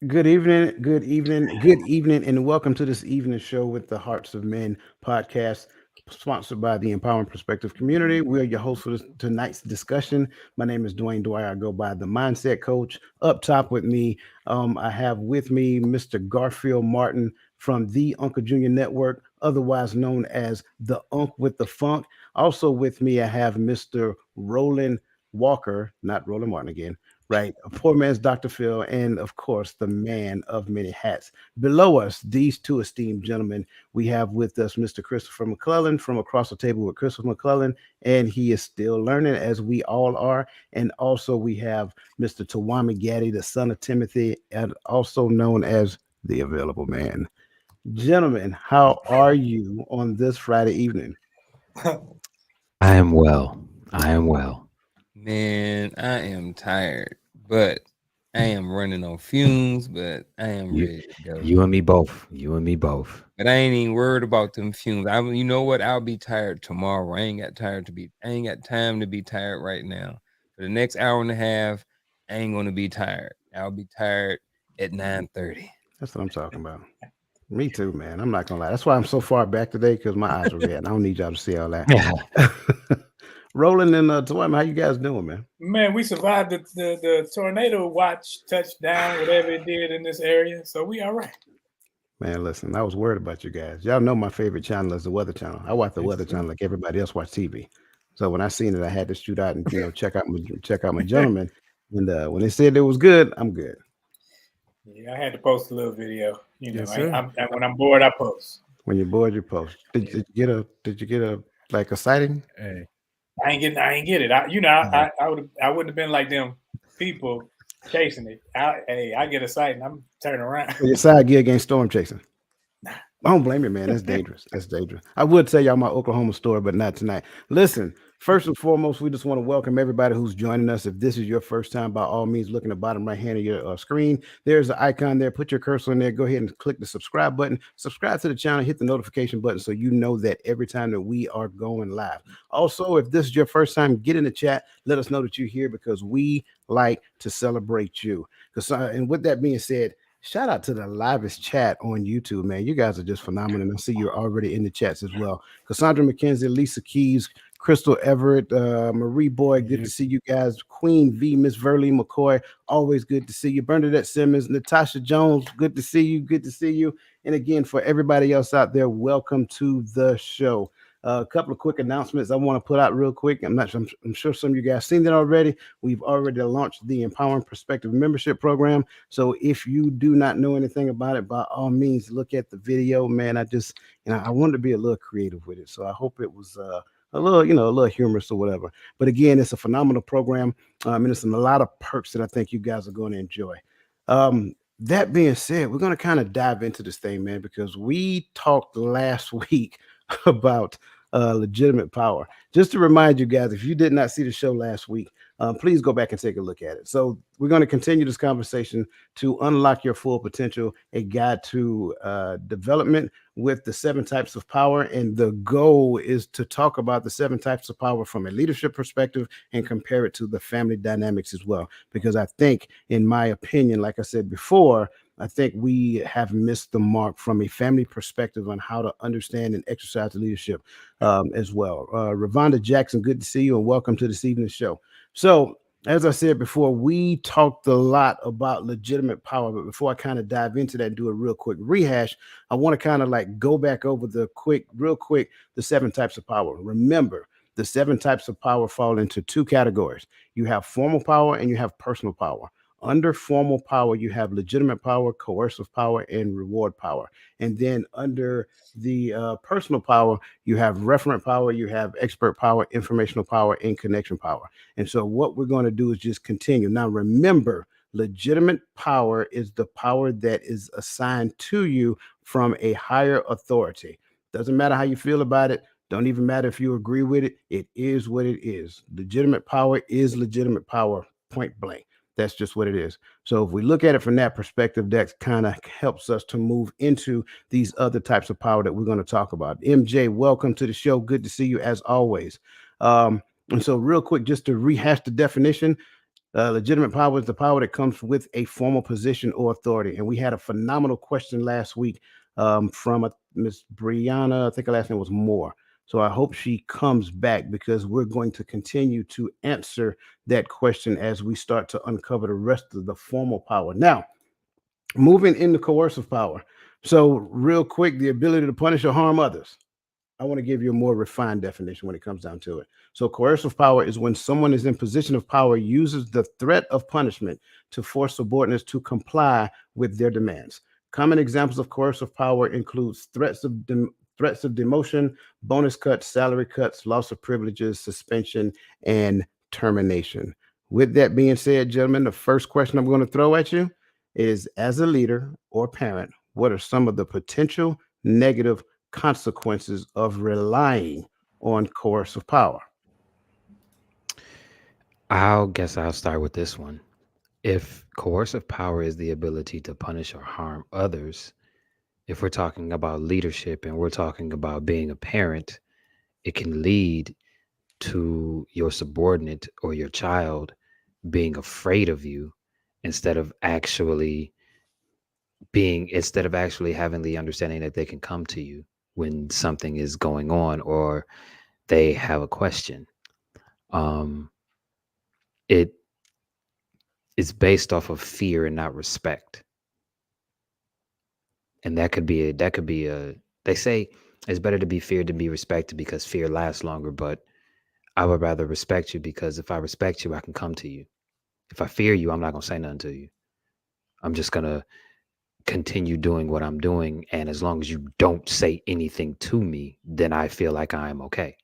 Good evening, and welcome to this evening show with the Hearts of Men podcast, sponsored by the Empowering Perspective community. We are your hosts for tonight's discussion. My name is Dwayne Dwyer. I go by the Mindset Coach. Up top with me, I have with me Mr. Garfield Martin from the Uncle Junior Network, otherwise known as the Unk with the Funk. Also with me, I have Mr. Roland Walker, not Roland Martin again, right? A poor man's Dr. Phil, and of course, the man of many hats. Below us, these two esteemed gentlemen, we have with us Mr. Christopher McClellan from Across the Table with Christopher McClellan, and he is still learning, as we all are. And also, we have Mr. Tawami Gaddy, the son of Timothy, and also known as the Available Man. Gentlemen, how are you on this Friday evening? I am well. I am well. Man, I am tired, but I am running on fumes, but I am You, ready to go. you and me both. You and me both. But I ain't even worried about them fumes. You know what? I'll be tired tomorrow. I ain't got time to be tired right now. For the next hour and a half, I ain't gonna be tired. I'll be tired at 9:30. That's what I'm talking about. Me too, man. I'm not gonna lie. That's why I'm so far back today because my eyes are red. I don't need y'all to see all that. Yeah. Roland and Tawami, how you guys doing, man? Man, we survived the tornado watch touchdown, whatever it did in this area. So we all right. Man, listen, I was worried about you guys. Y'all know my favorite channel is the Weather Channel. I watch the It's Weather true. Channel like everybody else watch TV. So when I seen it, I had to shoot out and check out my gentleman. And when they said it was good, I'm good. Yeah, I had to post a little video. Yes, sir. When I'm bored, I post. When you're bored, you post. Did you get a like a sighting? Hey. I ain't get it. I wouldn't have been like them people chasing it. I get a sight and I'm turning around. Your side gig against storm chasing. I don't blame you, man. That's dangerous. That's dangerous. I would tell y'all my Oklahoma story, but not tonight. Listen, first and foremost, we just want to welcome everybody who's joining us. If this is your first time, by all means, look in the bottom right hand of your screen. There's an icon there. Put your cursor in there. Go ahead and click the subscribe button. Subscribe to the channel. Hit the notification button so you know that every time that we are going live. Also, if this is your first time, get in the chat. Let us know that you're here because we like to celebrate you. And with that being said, shout out to the livest chat on YouTube, man. You guys are just phenomenal. And I see you're already in the chats as well. Cassandra McKenzie, Lisa Keys, Crystal Everett, Marie Boy, good to see you guys. Queen V, Miss Verly McCoy, always good to see you. Bernadette Simmons, Natasha Jones, good to see you. Good to see you. And again, for everybody else out there, welcome to the show. A couple of quick announcements I want to put out real quick. I'm sure some of you guys seen that already. We've already launched the Empowering Perspective membership program. So if you do not know anything about it, by all means, look at the video, man. I wanted to be a little creative with it. So I hope it was a little, a little humorous or whatever. But again, it's a phenomenal program. And it's a lot of perks that I think you guys are going to enjoy. That being said, we're going to kind of dive into this thing, man, because we talked last week about legitimate power. Just to remind you guys, if you did not see the show last week, please go back and take a look at it. So we're going to continue this conversation to unlock your full potential, a guide to development with the 7 types of power. And the goal is to talk about the 7 types of power from a leadership perspective and compare it to the family dynamics as well. Because I think, in my opinion, like I said before, I think we have missed the mark from a family perspective on how to understand and exercise leadership as well. Ravonda Jackson, good to see you and welcome to this evening's show. So, as I said before, we talked a lot about legitimate power, but before I kind of dive into that and do a real quick rehash, I want to kind of like go back over real quick, the 7 types of power. Remember, the 7 types of power fall into 2 categories. You have formal power and you have personal power. Under formal power, you have legitimate power, coercive power, and reward power. And then under the personal power, you have referent power, you have expert power, informational power, and connection power. And so what we're going to do is just continue. Now, remember, legitimate power is the power that is assigned to you from a higher authority. Doesn't matter how you feel about it. Don't even matter if you agree with it. It is what it is. Legitimate power is legitimate power, point blank. That's just what it is. So if we look at it from that perspective, that kind of helps us to move into these other types of power that we're going to talk about. MJ, welcome to the show. Good to see you as always. And so real quick, just to rehash the definition, Legitimate power is the power that comes with a formal position or authority. And we had a phenomenal question last week from Miss Brianna. I think her last name was Moore. So I hope she comes back because we're going to continue to answer that question as we start to uncover the rest of the formal power. Now, moving into coercive power. So, real quick, the ability to punish or harm others. I want to give you a more refined definition when it comes down to it. So, coercive power is when someone is in position of power uses the threat of punishment to force subordinates to comply with their demands. Common examples of coercive power includes threats of demotion, bonus cuts, salary cuts, loss of privileges, suspension, and termination. With that being said, gentlemen, the first question I'm going to throw at you is, as a leader or parent, what are some of the potential negative consequences of relying on coercive power? I'll start with this one. If coercive power is the ability to punish or harm others, if we're talking about leadership and we're talking about being a parent, it can lead to your subordinate or your child being afraid of you instead of actually having the understanding that they can come to you when something is going on or they have a question. Um, it is based off of fear and not respect. And that could be a they say it's better to be feared than be respected because fear lasts longer, but I would rather respect you because if I respect you, I can come to you. If I fear you, I'm not gonna say nothing to you. I'm just gonna continue doing what I'm doing. And as long as you don't say anything to me, then I feel like I am okay.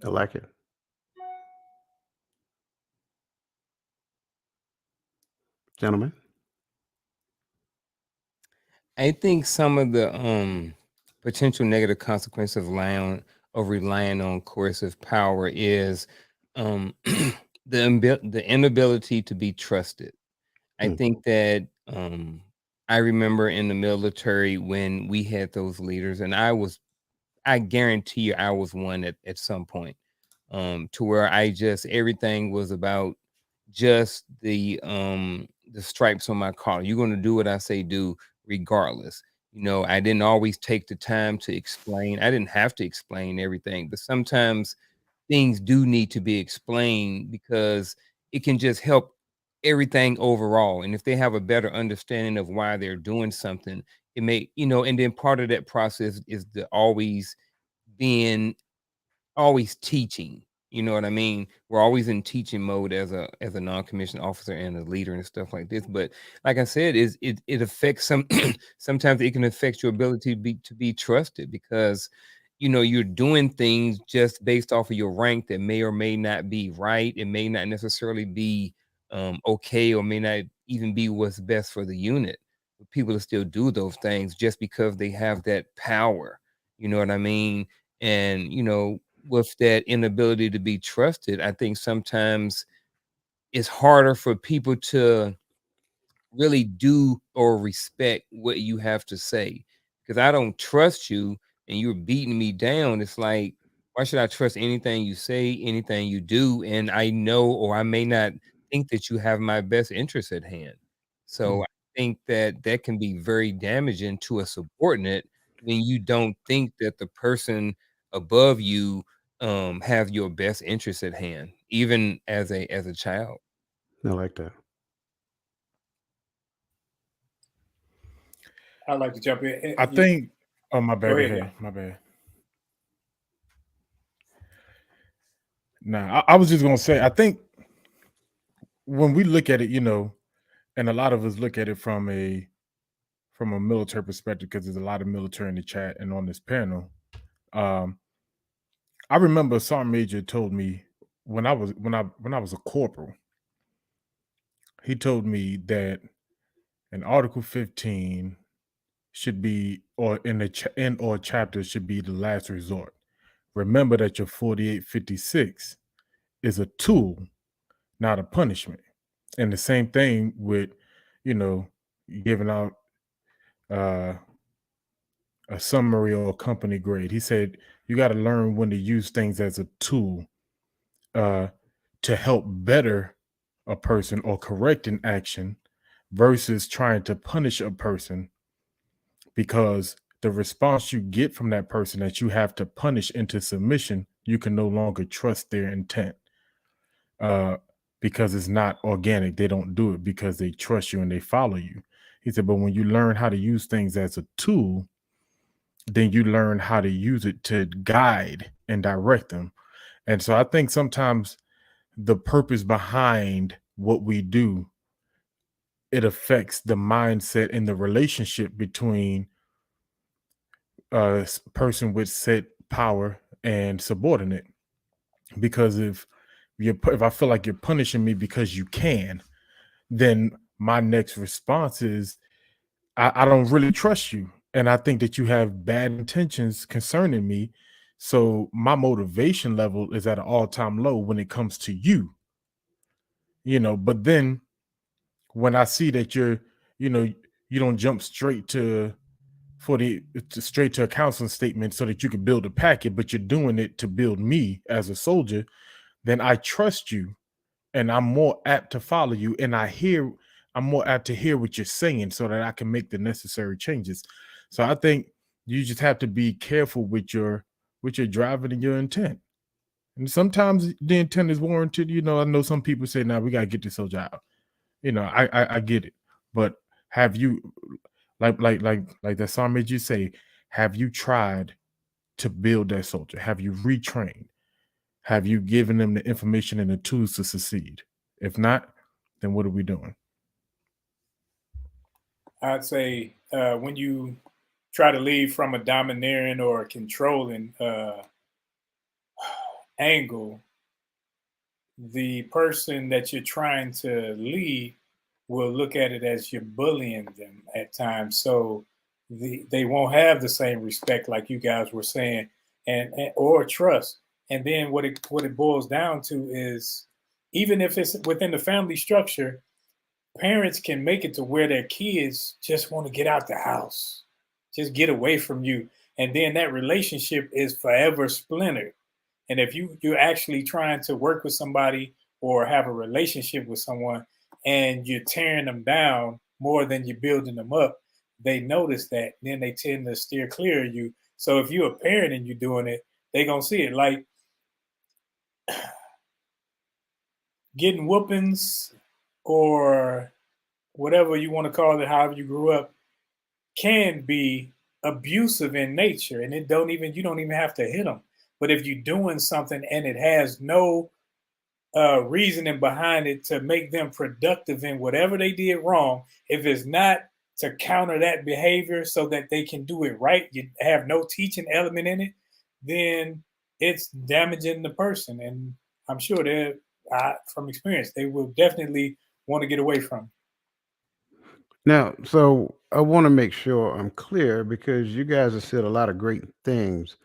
I like it. Gentlemen. I think some of the potential negative consequences of relying on coercive power is the inability to be trusted. I Hmm. think that I remember in the military when we had those leaders, and I guarantee you I was one at some point, to where I just everything was about just the stripes on my collar. You're gonna do what I say do regardless. I didn't always take the time to explain. I didn't have to explain everything, but sometimes things do need to be explained because it can just help everything overall. And if they have a better understanding of why they're doing something, it may, and then part of that process is the being always teaching. You know what I mean? We're always in teaching mode as a non-commissioned officer and a leader and stuff like this. But like I said, it affects sometimes it can affect your ability to be trusted because you're doing things just based off of your rank that may or may not be right. It may not necessarily be okay, or may not even be what's best for the unit. But people will still do those things just because they have that power. You know what I mean? And with that inability to be trusted, I think sometimes it's harder for people to really do or respect what you have to say. Because I don't trust you and you're beating me down. It's like, why should I trust anything you say, anything you do? And I know, or I may not think that you have my best interest at hand. So I think that that can be very damaging to a subordinate when you don't think that the person above you have your best interest at hand, even as a child. I like that. I'd like to jump in. I think. Oh, my bad. Go Go ahead, ahead. My bad. Nah, I was just gonna say. I think when we look at it, and a lot of us look at it from a military perspective because there's a lot of military in the chat and on this panel. I remember a sergeant major told me when I was a corporal. He told me that in Article 15 should be, or in the in or chapter should be the last resort. Remember that your 4856 is a tool, not a punishment. And the same thing with, giving out a summary or company grade. He said You got to learn when to use things as a tool to help better a person or correct an action versus trying to punish a person, because the response you get from that person that you have to punish into submission, you can no longer trust their intent because it's not organic. They don't do it because they trust you and they follow you. He said, but when you learn how to use things as a tool, then you learn how to use it to guide and direct them. And so I think sometimes the purpose behind what we do, it affects the mindset and the relationship between a person with set power and subordinate. Because if I feel like you're punishing me because you can, then my next response is I don't really trust you, and I think that you have bad intentions concerning me. So my motivation level is at an all-time low when it comes to you. But then when I see that you know, you don't jump straight straight to a counseling statement so that you can build a packet, but you're doing it to build me as a soldier, then I trust you and I'm more apt to follow you. And I'm more apt to hear what you're saying so that I can make the necessary changes. So I think you just have to be careful with your driving and your intent. And sometimes the intent is warranted. I know some people say, "Now we gotta get this soldier out." I get it, but have you, like that song made you say, have you tried to build that soldier? Have you retrained? Have you given them the information and the tools to succeed? If not, then what are we doing? I'd say when you try to lead from a domineering or a controlling angle, the person that you're trying to lead will look at it as you're bullying them at times. So they won't have the same respect, like you guys were saying, and or trust. And then what it boils down to is, even if it's within the family structure, parents can make it to where their kids just want to get out the house, just get away from you, and then that relationship is forever splintered. And if you're actually trying to work with somebody or have a relationship with someone and you're tearing them down more than you're building them up, they notice that. Then they tend to steer clear of you. So if you're a parent and you're doing it, they're gonna see it. Like getting whoopings or whatever you want to call it, however you grew up, can be abusive in nature, and you don't even have to hit them. But if you're doing something and it has no reasoning behind it to make them productive in whatever they did wrong, if it's not to counter that behavior so that they can do it right, you have no teaching element in it, then it's damaging the person. And I'm sure that from experience, they will definitely want to get away from. Now, so I want to make sure I'm clear because you guys have said a lot of great things,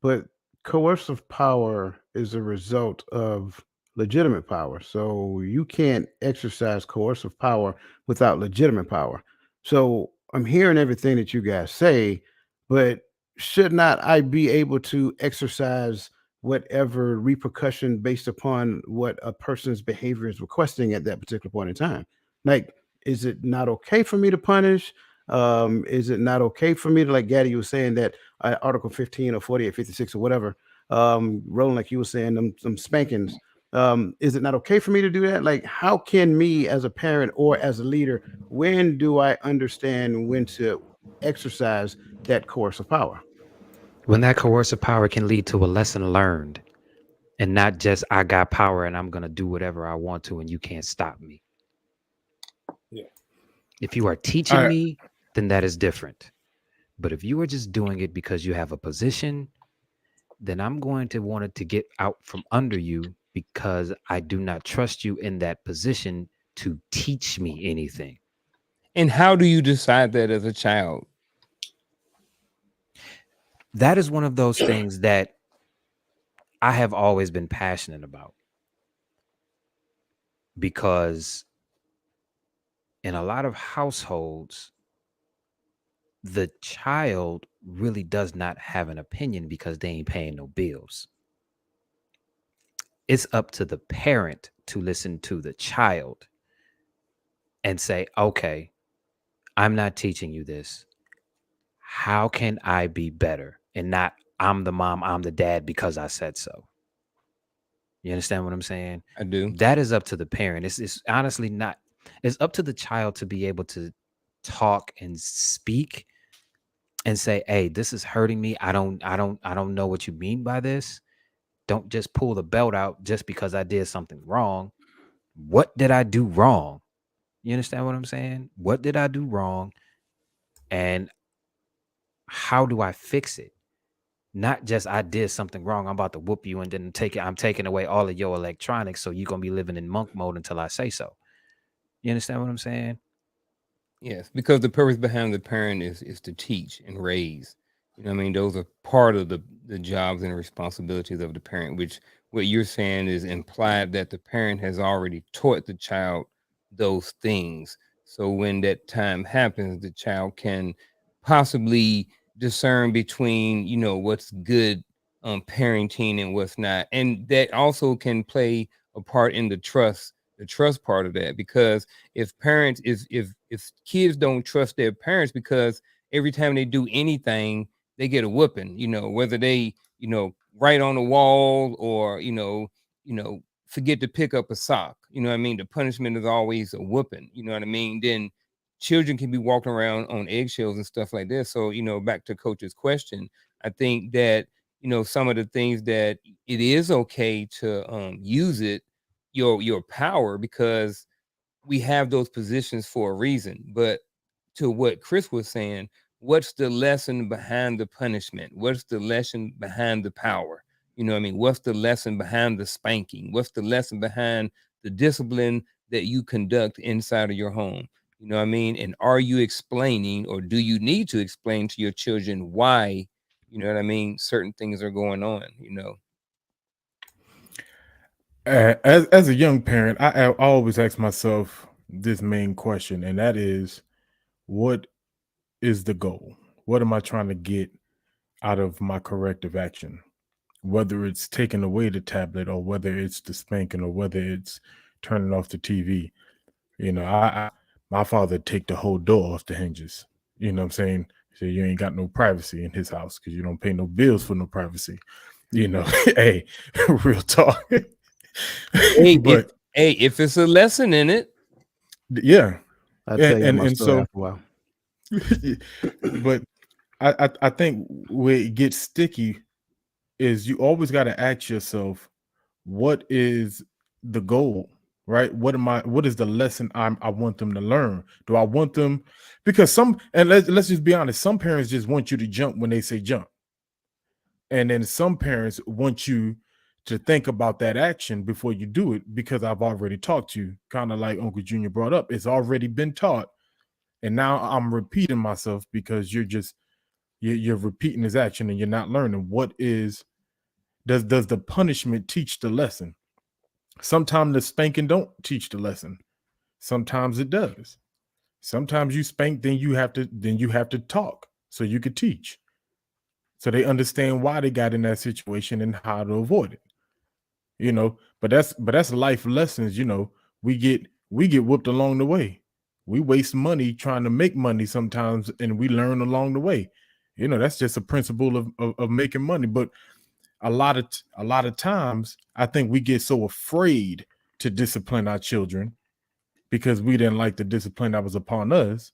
but coercive power is a result of legitimate power. So you can't exercise coercive power without legitimate power. So I'm hearing everything that you guys say, but should not I be able to exercise whatever repercussion based upon what a person's behavior is requesting at that particular point in time? Like, is it not okay for me to punish? Is it not okay for me to, like Gaddy was saying, that Article 15 or 48, 56 or whatever, Roland, like you were saying, them spankings. Is it not okay for me to do that? Like, how can me as a parent or as a leader, when do I understand when to exercise that coercive power? When that coercive power can lead to a lesson learned and not just I got power and I'm going to do whatever I want to and you can't stop me. Yeah. If you are teaching I me, then that is different. But if you are just doing it because you have a position, then I'm going to want it to get out from under you because I do not trust you in that position to teach me anything. And how do you decide that as a child? That is one of those things that I have always been passionate about, because in a lot of households, the child really does not have an opinion because they ain't paying no bills. It's up to the parent to listen to the child and say, okay, I'm not teaching you this. How can I be better? And not, I'm the mom, I'm the dad because I said so. You understand what I'm saying? I do. That is up to the parent. It's honestly not, it's up to the child to be able to talk and speak and say, hey, this is hurting me. I don't know what you mean by this. Don't just pull the belt out just because I did something wrong. What did I do wrong? You understand what I'm saying? What did I do wrong? And how do I fix it? Not just I did something wrong, I'm about to whoop you and then I'm taking away all of your electronics, so you're gonna be living in monk mode until I say so. You understand what I'm saying? Yes, because the purpose behind the parent is to teach and raise. You know what I mean? Those are part of the jobs and responsibilities of the parent, which what you're saying is implied that the parent has already taught the child those things. So when that time happens, the child can possibly discern between, what's good parenting and what's not. And that also can play a part in the trust part of that, because if parents if kids don't trust their parents, because every time they do anything they get a whooping, whether they write on the wall or forget to pick up a sock, what I mean, the punishment is always a whooping, what I mean, then children can be walking around on eggshells and stuff like this. So back to coach's question, I think that some of the things that it is okay to use it, your power, because we have those positions for a reason. But to what Chris was saying, what's the lesson behind the punishment? What's the lesson behind the power? What I mean? What's the lesson behind the spanking? What's the lesson behind the discipline that you conduct inside of your home? What I mean? And are you explaining, or do you need to explain to your children why, what I mean, certain things are going on, As a young parent, I always ask myself this main question, and that is, what is the goal? What am I trying to get out of my corrective action? Whether it's taking away the tablet, or whether it's the spanking, or whether it's turning off the TV. My father take the whole door off the hinges. You know what I'm saying? So you ain't got no privacy in his house because you don't pay no bills for no privacy. Hey, real talk. But if it's a lesson in it, yeah, I'll tell you my and story so, after a while. but I think where it gets sticky is you always got to ask yourself, what is the goal, right? What is the lesson I want them to learn? Do I want them, because let's just be honest, some parents just want you to jump when they say jump. And then some parents want you to think about that action before you do it, because I've already taught you, kind of like Uncle Junior brought up. It's already been taught. And now I'm repeating myself because you're repeating this action and you're not learning. Does the punishment teach the lesson? Sometimes the spanking don't teach the lesson. Sometimes it does. Sometimes you spank, then you have to talk so you could teach. So they understand why they got in that situation and how to avoid it. But that's life lessons. We get whooped along the way. We waste money trying to make money sometimes, and we learn along the way. That's just a principle of making money. But a lot of times I think we get so afraid to discipline our children because we didn't like the discipline that was upon us,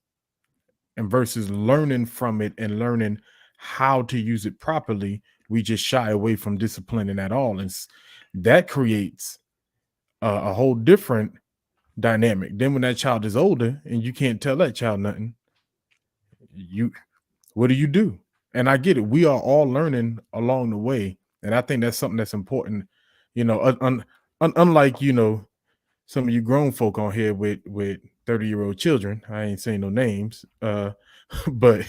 and versus learning from it and learning how to use it properly, we just shy away from disciplining at all. And that creates a whole different dynamic. Then when that child is older and you can't tell that child nothing, what do? And I get it. We are all learning along the way. And I think that's something that's important. Unlike, some of you grown folk on here with 30-year-old children, I ain't saying no names, but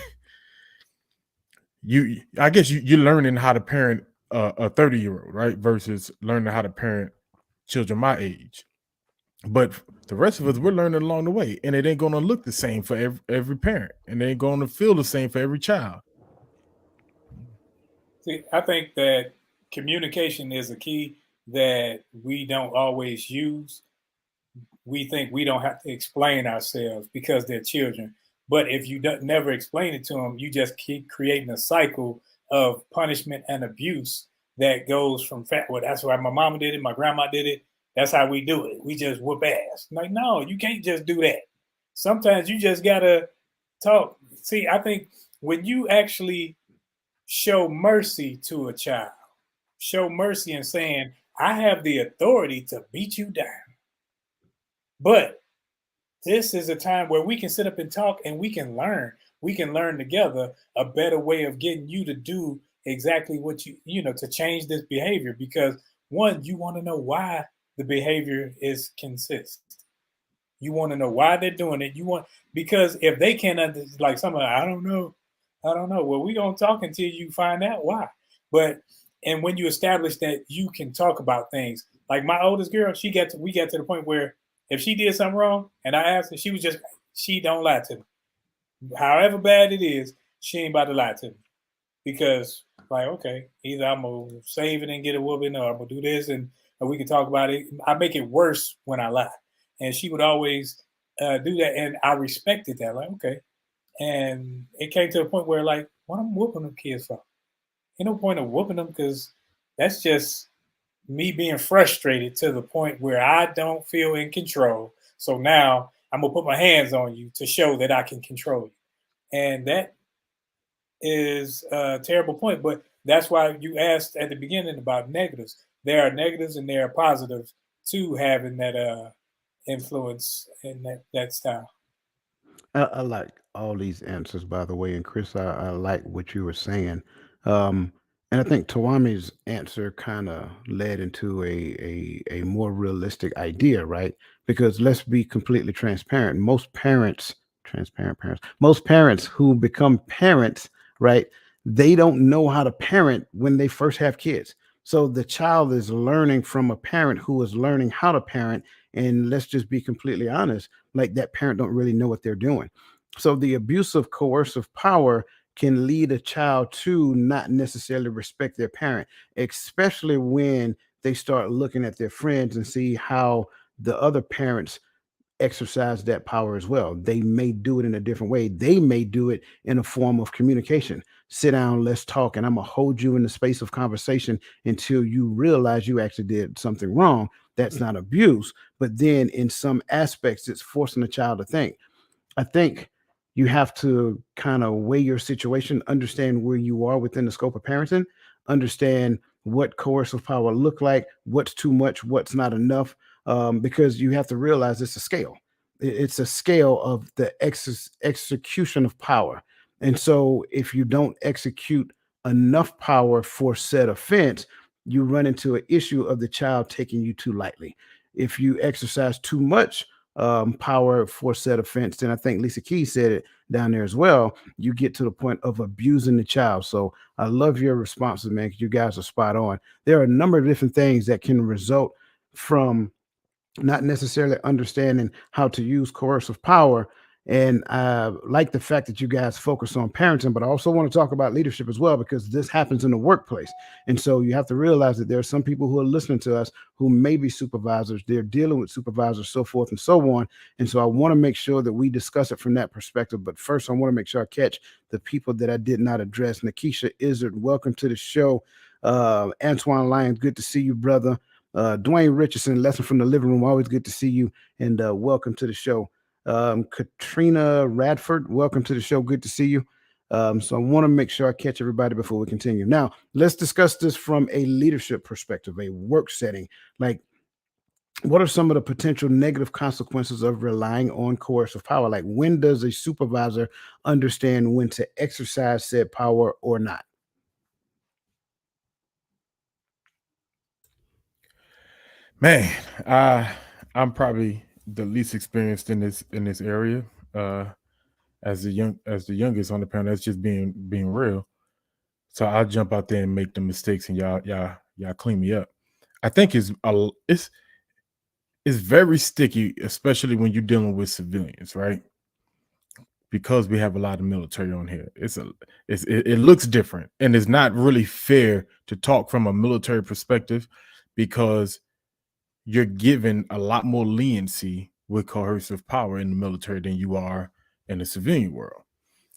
I guess you're learning how to parent a 30-year-old, right? Versus learning how to parent children my age. But the rest of us, we're learning along the way, and it ain't going to look the same for every parent, and it ain't going to feel the same for every child. See, I think that communication is a key that we don't always use. We think we don't have to explain ourselves because they're children. But if you don't, never explain it to them, you just keep creating a cycle of punishment and abuse that goes from well, that's why my mama did it, my grandma did it. That's how we do it. We just whoop ass. Like, no, you can't just do that. Sometimes you just gotta talk. See, I think when you actually show mercy to a child, show mercy in saying, I have the authority to beat you down. But this is a time where we can sit up and talk and we can learn. We can learn together a better way of getting you to do exactly what to change this behavior. Because one, you want to know why the behavior is consist. You want to know why they're doing it. Because if they can't like someone, I don't know. Well, we're gonna talk until you find out why. And when you establish that you can talk about things, like my oldest girl, we got to the point where if she did something wrong and I asked her, she don't lie to me. However bad it is, she ain't about to lie to me. Because like, okay, either I'm gonna save it and get a whooping, or I'm gonna do this and we can talk about it. I make it worse when I lie. And she would always do that, and I respected that. Like, okay. And it came to a point where, like, what I'm whooping them kids for? Ain't no point of whooping them, because that's just me being frustrated to the point where I don't feel in control. So now I'm gonna put my hands on you to show that I can control you. And that is a terrible point. But that's why you asked at the beginning about negatives. There are negatives and there are positives to having that influence and that style. I like all these answers, by the way. And Chris, I like what you were saying. Um, and I think Tawami's answer kind of led into a more realistic idea, right? Because let's be completely transparent. Most parents who become parents, right? They don't know how to parent when they first have kids. So the child is learning from a parent who is learning how to parent. And let's just be completely honest, like that parent don't really know what they're doing. So the abuse of coercive power can lead a child to not necessarily respect their parent, especially when they start looking at their friends and see how the other parents exercise that power as well. They may do it in a different way. They may do it in a form of communication. Sit down, let's talk, and I'm gonna hold you in the space of conversation until you realize you actually did something wrong. That's not abuse, but then in some aspects, it's forcing the child to think. I think you have to kind of weigh your situation, understand where you are within the scope of parenting, understand what coercive power look like, what's too much, what's not enough, because you have to realize it's a scale. It's a scale of the execution of power. And so if you don't execute enough power for said offense, you run into an issue of the child taking you too lightly. If you exercise too much power for said offense, then I think Lisa Key said it down there as well. You get to the point of abusing the child. So I love your responses, man, because you guys are spot on. There are a number of different things that can result from not necessarily understanding how to use coercive power. And I like the fact that you guys focus on parenting, but I also want to talk about leadership as well, because this happens in the workplace. And so you have to realize that there are some people who are listening to us who may be supervisors. They're dealing with supervisors, so forth and so on. And so I want to make sure that we discuss it from that perspective. But first, I want to make sure I catch the people that I did not address. Nakisha Izzard, welcome to the show. Antoine Lyons, good to see you, brother. Dwayne Richardson, lesson from the living room. Always good to see you, and welcome to the show. Katrina Radford, welcome to the show. Good to see you. So I want to make sure I catch everybody before we continue. Now, let's discuss this from a leadership perspective, a work setting. Like, what are some of the potential negative consequences of relying on coercive power? Like, when does a supervisor understand when to exercise said power or not? Man, I'm probably the least experienced in this area. As the youngest on the panel, that's just being real. So I'll jump out there and make the mistakes, and y'all clean me up. I think it's it's very sticky, especially when you're dealing with civilians, right? Because we have a lot of military on here. It looks different, and it's not really fair to talk from a military perspective because you're given a lot more leniency with coercive power in the military than you are in the civilian world.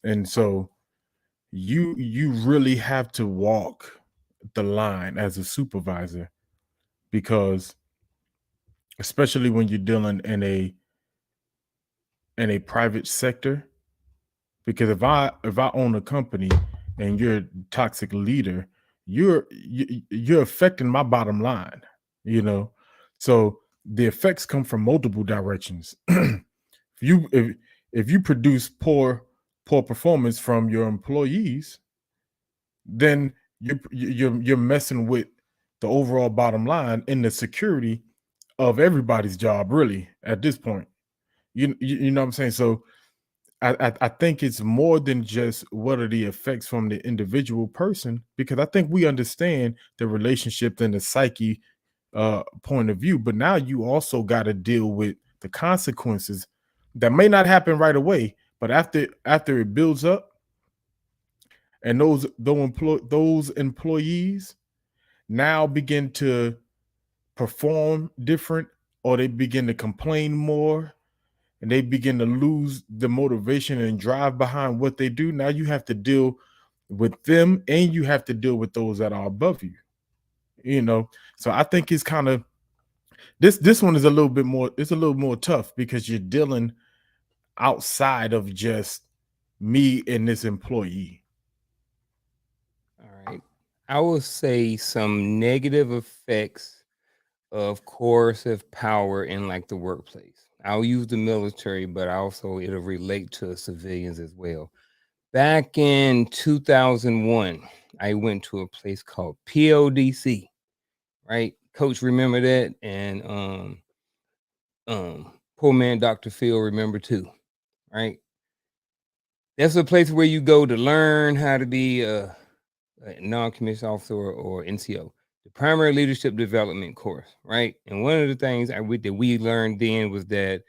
And so you really have to walk the line as a supervisor, because especially when you're dealing in a private sector, because if I own a company and you're a toxic leader, you're affecting my bottom line, you know. So the effects come from multiple directions. If you produce poor performance from your employees, then you're messing with the overall bottom line and the security of everybody's job, really, at this point. You know what I'm saying? So I think it's more than just what are the effects from the individual person, because I think we understand the relationship and the psyche point of view, but now you also got to deal with the consequences that may not happen right away, but after it builds up, and those employees now begin to perform different, or they begin to complain more, and they begin to lose the motivation and drive behind what they do. Now you have to deal with them, and you have to deal with those that are above you. You know, so I think it's kind of this one is a little bit more. It's a little more tough because you're dealing outside of just me and this employee. All right. I will say some negative effects of coercive power in like the workplace. I'll use the military, but also it'll relate to civilians as well. Back in 2001, I went to a place called PODC, right? Coach, remember that? And poor man Dr. Phil remember too, right? That's a place where you go to learn how to be a non-commissioned officer or NCO, the primary leadership development course, right? And one of the things that we learned then was that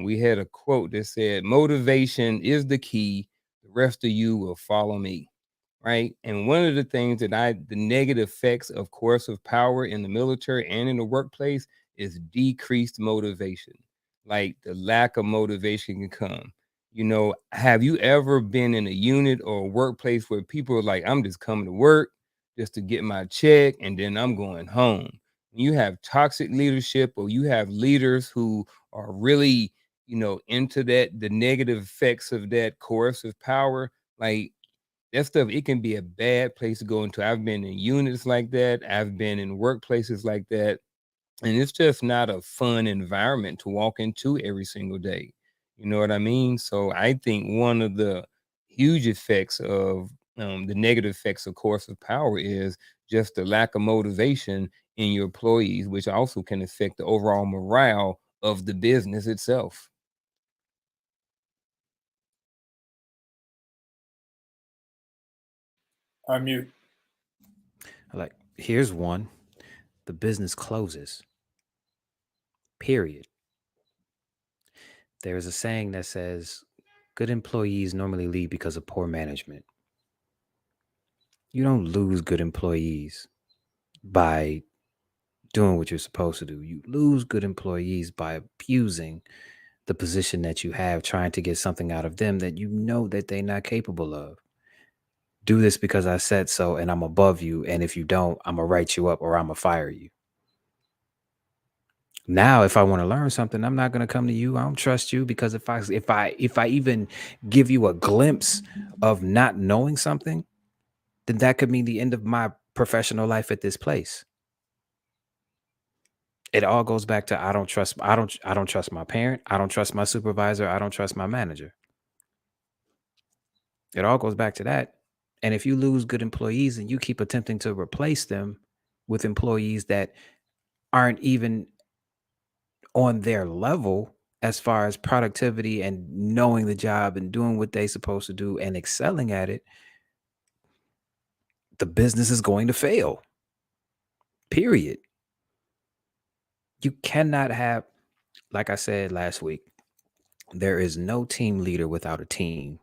we had a quote that said, "Motivation is the key. The rest of you will follow me." Right. And one of the things that the negative effects of coercive power in the military and in the workplace is decreased motivation. Like the lack of motivation can come. You know, have you ever been in a unit or a workplace where people are like, I'm just coming to work just to get my check and then I'm going home? You have toxic leadership, or you have leaders who are really, into the negative effects of that coercive power. Like, that stuff, it can be a bad place to go into. I've been in units like that. I've been in workplaces like that. And it's just not a fun environment to walk into every single day. You know what I mean? So I think one of the huge effects of the negative effects, of course, of power is just the lack of motivation in your employees, which also can affect the overall morale of the business itself. Unmute. Like, here's one: the business closes. Period. There's a saying that says, good employees normally leave because of poor management. You don't lose good employees by doing what you're supposed to do. You lose good employees by abusing the position that you have, trying to get something out of them that you know that they're not capable of. Do this because I said so, and I'm above you. And if you don't, I'm gonna write you up or I'm gonna fire you. Now, if I want to learn something, I'm not gonna come to you. I don't trust you, because if I even give you a glimpse of not knowing something, then that could mean the end of my professional life at this place. It all goes back to I don't trust my parent, I don't trust my supervisor, I don't trust my manager. It all goes back to that. And if you lose good employees and you keep attempting to replace them with employees that aren't even on their level as far as productivity and knowing the job and doing what they're supposed to do and excelling at it, the business is going to fail. Period. You cannot have like I said last week, there is no team leader without a team.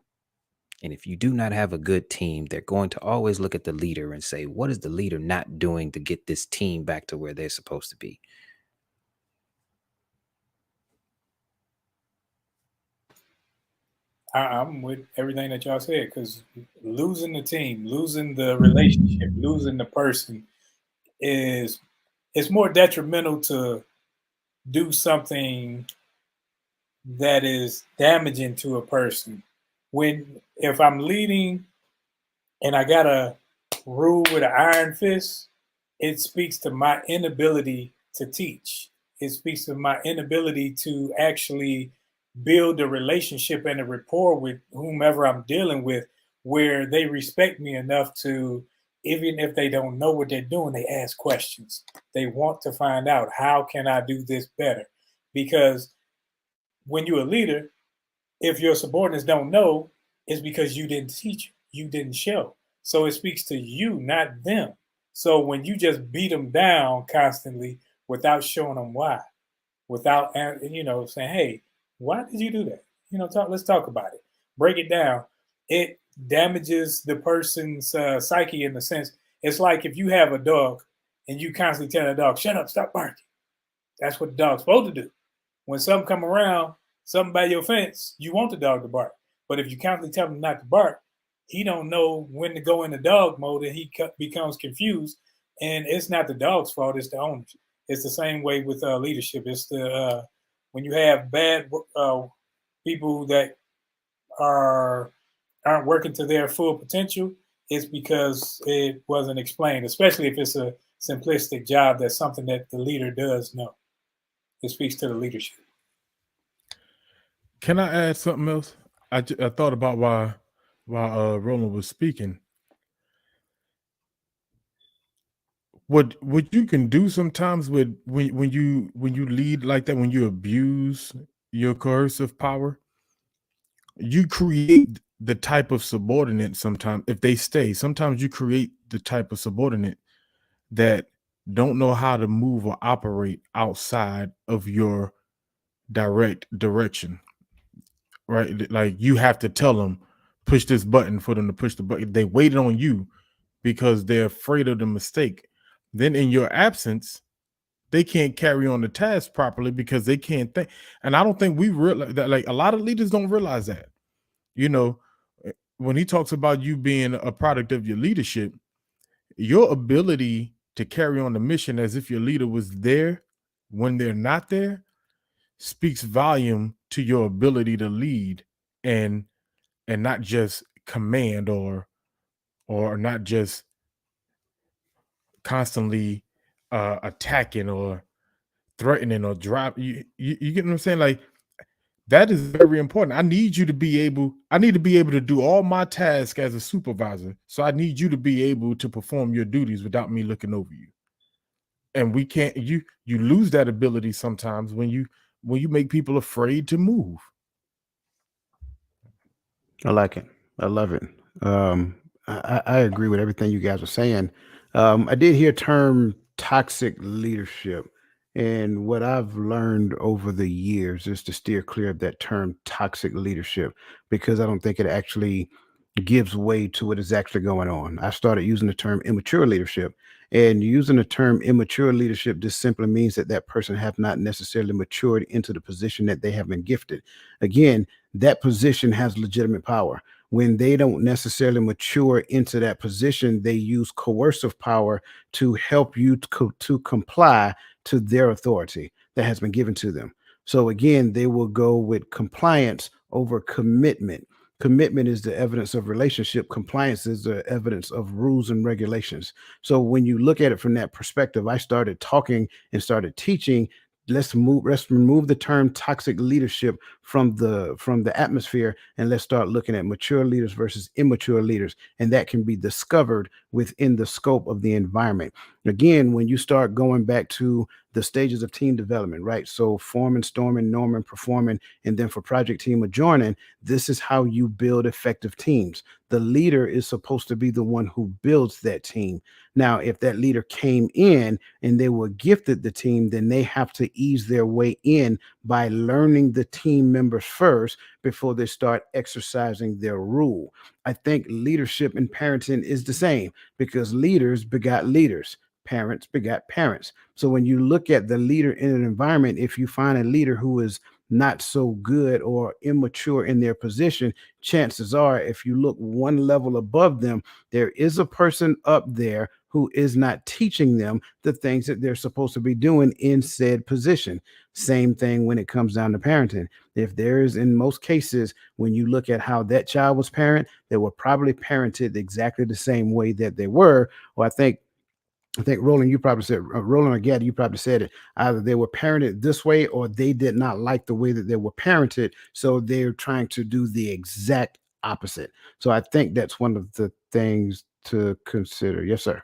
And if you do not have a good team, they're going to always look at the leader and say, what is the leader not doing to get this team back to where they're supposed to be? I'm with everything that y'all said, because losing the team, losing the relationship, losing the person is it's more detrimental to do something that is damaging to a person. When if I'm leading and I gotta rule with an iron fist, it speaks to my inability to teach. It speaks to my inability to actually build a relationship and a rapport with whomever I'm dealing with, where they respect me enough to, even if they don't know what they're doing, they ask questions. They want to find out, how can I do this better? Because when you're a leader, if your subordinates don't know, it's because you didn't teach, you didn't show. So it speaks to you, not them. So when you just beat them down constantly without showing them why, without saying, "Hey, why did you do that?" Let's talk about it. Break it down. It damages the person's psyche, in the sense, it's like if you have a dog and you constantly tell the dog, "Shut up, stop barking." That's what the dog's supposed to do. When something come around, something by your fence, you want the dog to bark. But if you constantly tell him not to bark, he don't know when to go into dog mode, and he becomes confused. And it's not the dog's fault; it's the owner's. It's the same way with leadership. It's the when you have bad people that aren't working to their full potential, it's because it wasn't explained. Especially if it's a simplistic job, that's something that the leader does know. It speaks to the leadership. Can I add something else? I thought about while Roland was speaking. What you can do sometimes with when you lead like that, when you abuse your coercive power, you create the type of subordinate. Sometimes, if they stay, sometimes you create the type of subordinate that don't know how to move or operate outside of your direct direction, right? Like, you have to tell them, push this button for them to push the button. They waited on you because they're afraid of the mistake. Then in your absence, they can't carry on the task properly because they can't think. And I don't think we realize that, like, a lot of leaders don't realize that. When he talks about you being a product of your leadership, your ability to carry on the mission as if your leader was there when they're not there speaks volume to your ability to lead and not just command, or not just constantly attacking or threatening or drive. You get what I'm saying? Like, that is very important. I need to be able to do all my tasks as a supervisor. So I need you to be able to perform your duties without me looking over you. And we can't, you lose that ability sometimes when you make people afraid to move. I like it. I love it. I agree with everything you guys are saying. I did hear term toxic leadership, and what I've learned over the years is to steer clear of that term toxic leadership, because I don't think it actually gives way to what is actually going on. I started using the term immature leadership, and using the term immature leadership just simply means that that person have not necessarily matured into the position that they have been gifted. Again, that position has legitimate power. When they don't necessarily mature into that position, they use coercive power to help you to comply to their authority that has been given to them. So again, they will go with compliance over commitment. Commitment is the evidence of relationship. Compliance is the evidence of rules and regulations. So when you look at it from that perspective, I started talking and started teaching. Let's remove the term toxic leadership from the atmosphere, and let's start looking at mature leaders versus immature leaders, and that can be discovered within the scope of the environment. Again, when you start going back to the stages of team development, right? So forming, storming, norming, performing, and then for project team adjoining, this is how you build effective teams. The leader is supposed to be the one who builds that team. Now, if that leader came in and they were gifted the team, then they have to ease their way in by learning the team members first before they start exercising their rule. I think leadership and parenting is the same because leaders begot leaders, parents begot parents. So when you look at the leader in an environment, if you find a leader who is not so good or immature in their position, chances are, if you look one level above them, there is a person up there who is not teaching them the things that they're supposed to be doing in said position. Same thing when it comes down to parenting. If there is, in most cases, when you look at how that child was parent, they were probably parented exactly the same way that they were. Or I think Roland, you probably said, Roland or Gaddy, you probably said it. Either they were parented this way or they did not like the way that they were parented. So they're trying to do the exact opposite. So I think that's one of the things to consider. Yes, sir.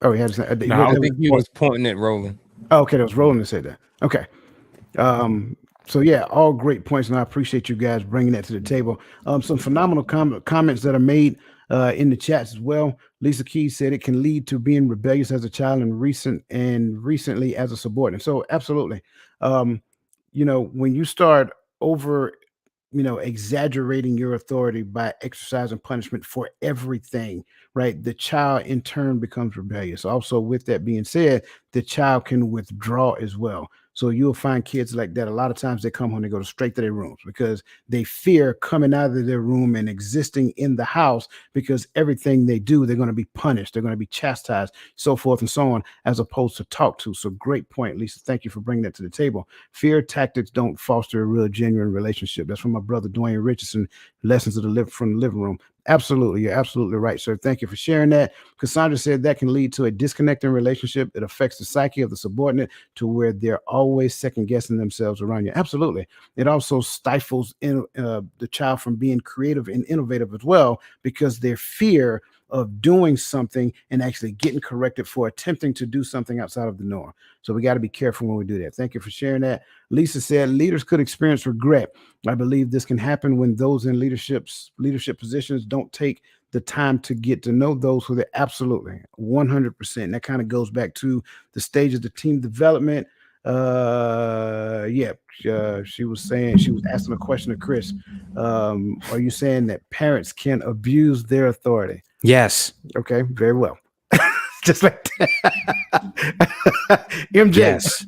Oh, he had to say, No, I think he was pointing at Roland. oh, okay, that was Roland that said that. Okay. So yeah, all great points, and I appreciate you guys bringing that to the table. Some phenomenal comments that are made in the chats as well. Lisa Keys said it can lead to being rebellious as a child and recently as a subordinate. So absolutely, when you start over exaggerating your authority by exercising punishment for everything, right? The child in turn becomes rebellious. Also, with that being said, the child can withdraw as well. So you'll find kids like that. A lot of times they come home, they go straight to their rooms because they fear coming out of their room and existing in the house because everything they do, they're going to be punished. They're going to be chastised, so forth and so on, as opposed to talk to. So great point, Lisa. Thank you for bringing that to the table. Fear tactics don't foster a real genuine relationship. That's from my brother, Dwayne Richardson, Lessons of the from the Living Room. Absolutely. You're absolutely right, sir. Thank you for sharing that. Cassandra said that can lead to a disconnecting relationship. It affects the psyche of the subordinate to where they're always second guessing themselves around you. Absolutely. It also stifles the child from being creative and innovative as well because their fear of doing something and actually getting corrected for attempting to do something outside of the norm. So we got to be careful when we do that. Thank you for sharing that. Lisa said leaders could experience regret. I believe this can happen when those in leadership positions don't take the time to get to know those who they're absolutely 100%. That kind of goes back to the stage of the team development. She was asking a question to Chris. Are you saying that parents can abuse their authority? Yes. Okay, very well. Just like that. MJ. Yes.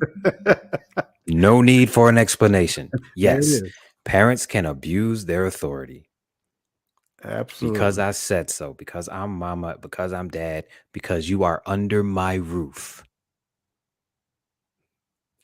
No need for an explanation. Yes. Parents can abuse their authority. Absolutely. Because I said so, because I'm mama, because I'm dad, because you are under my roof.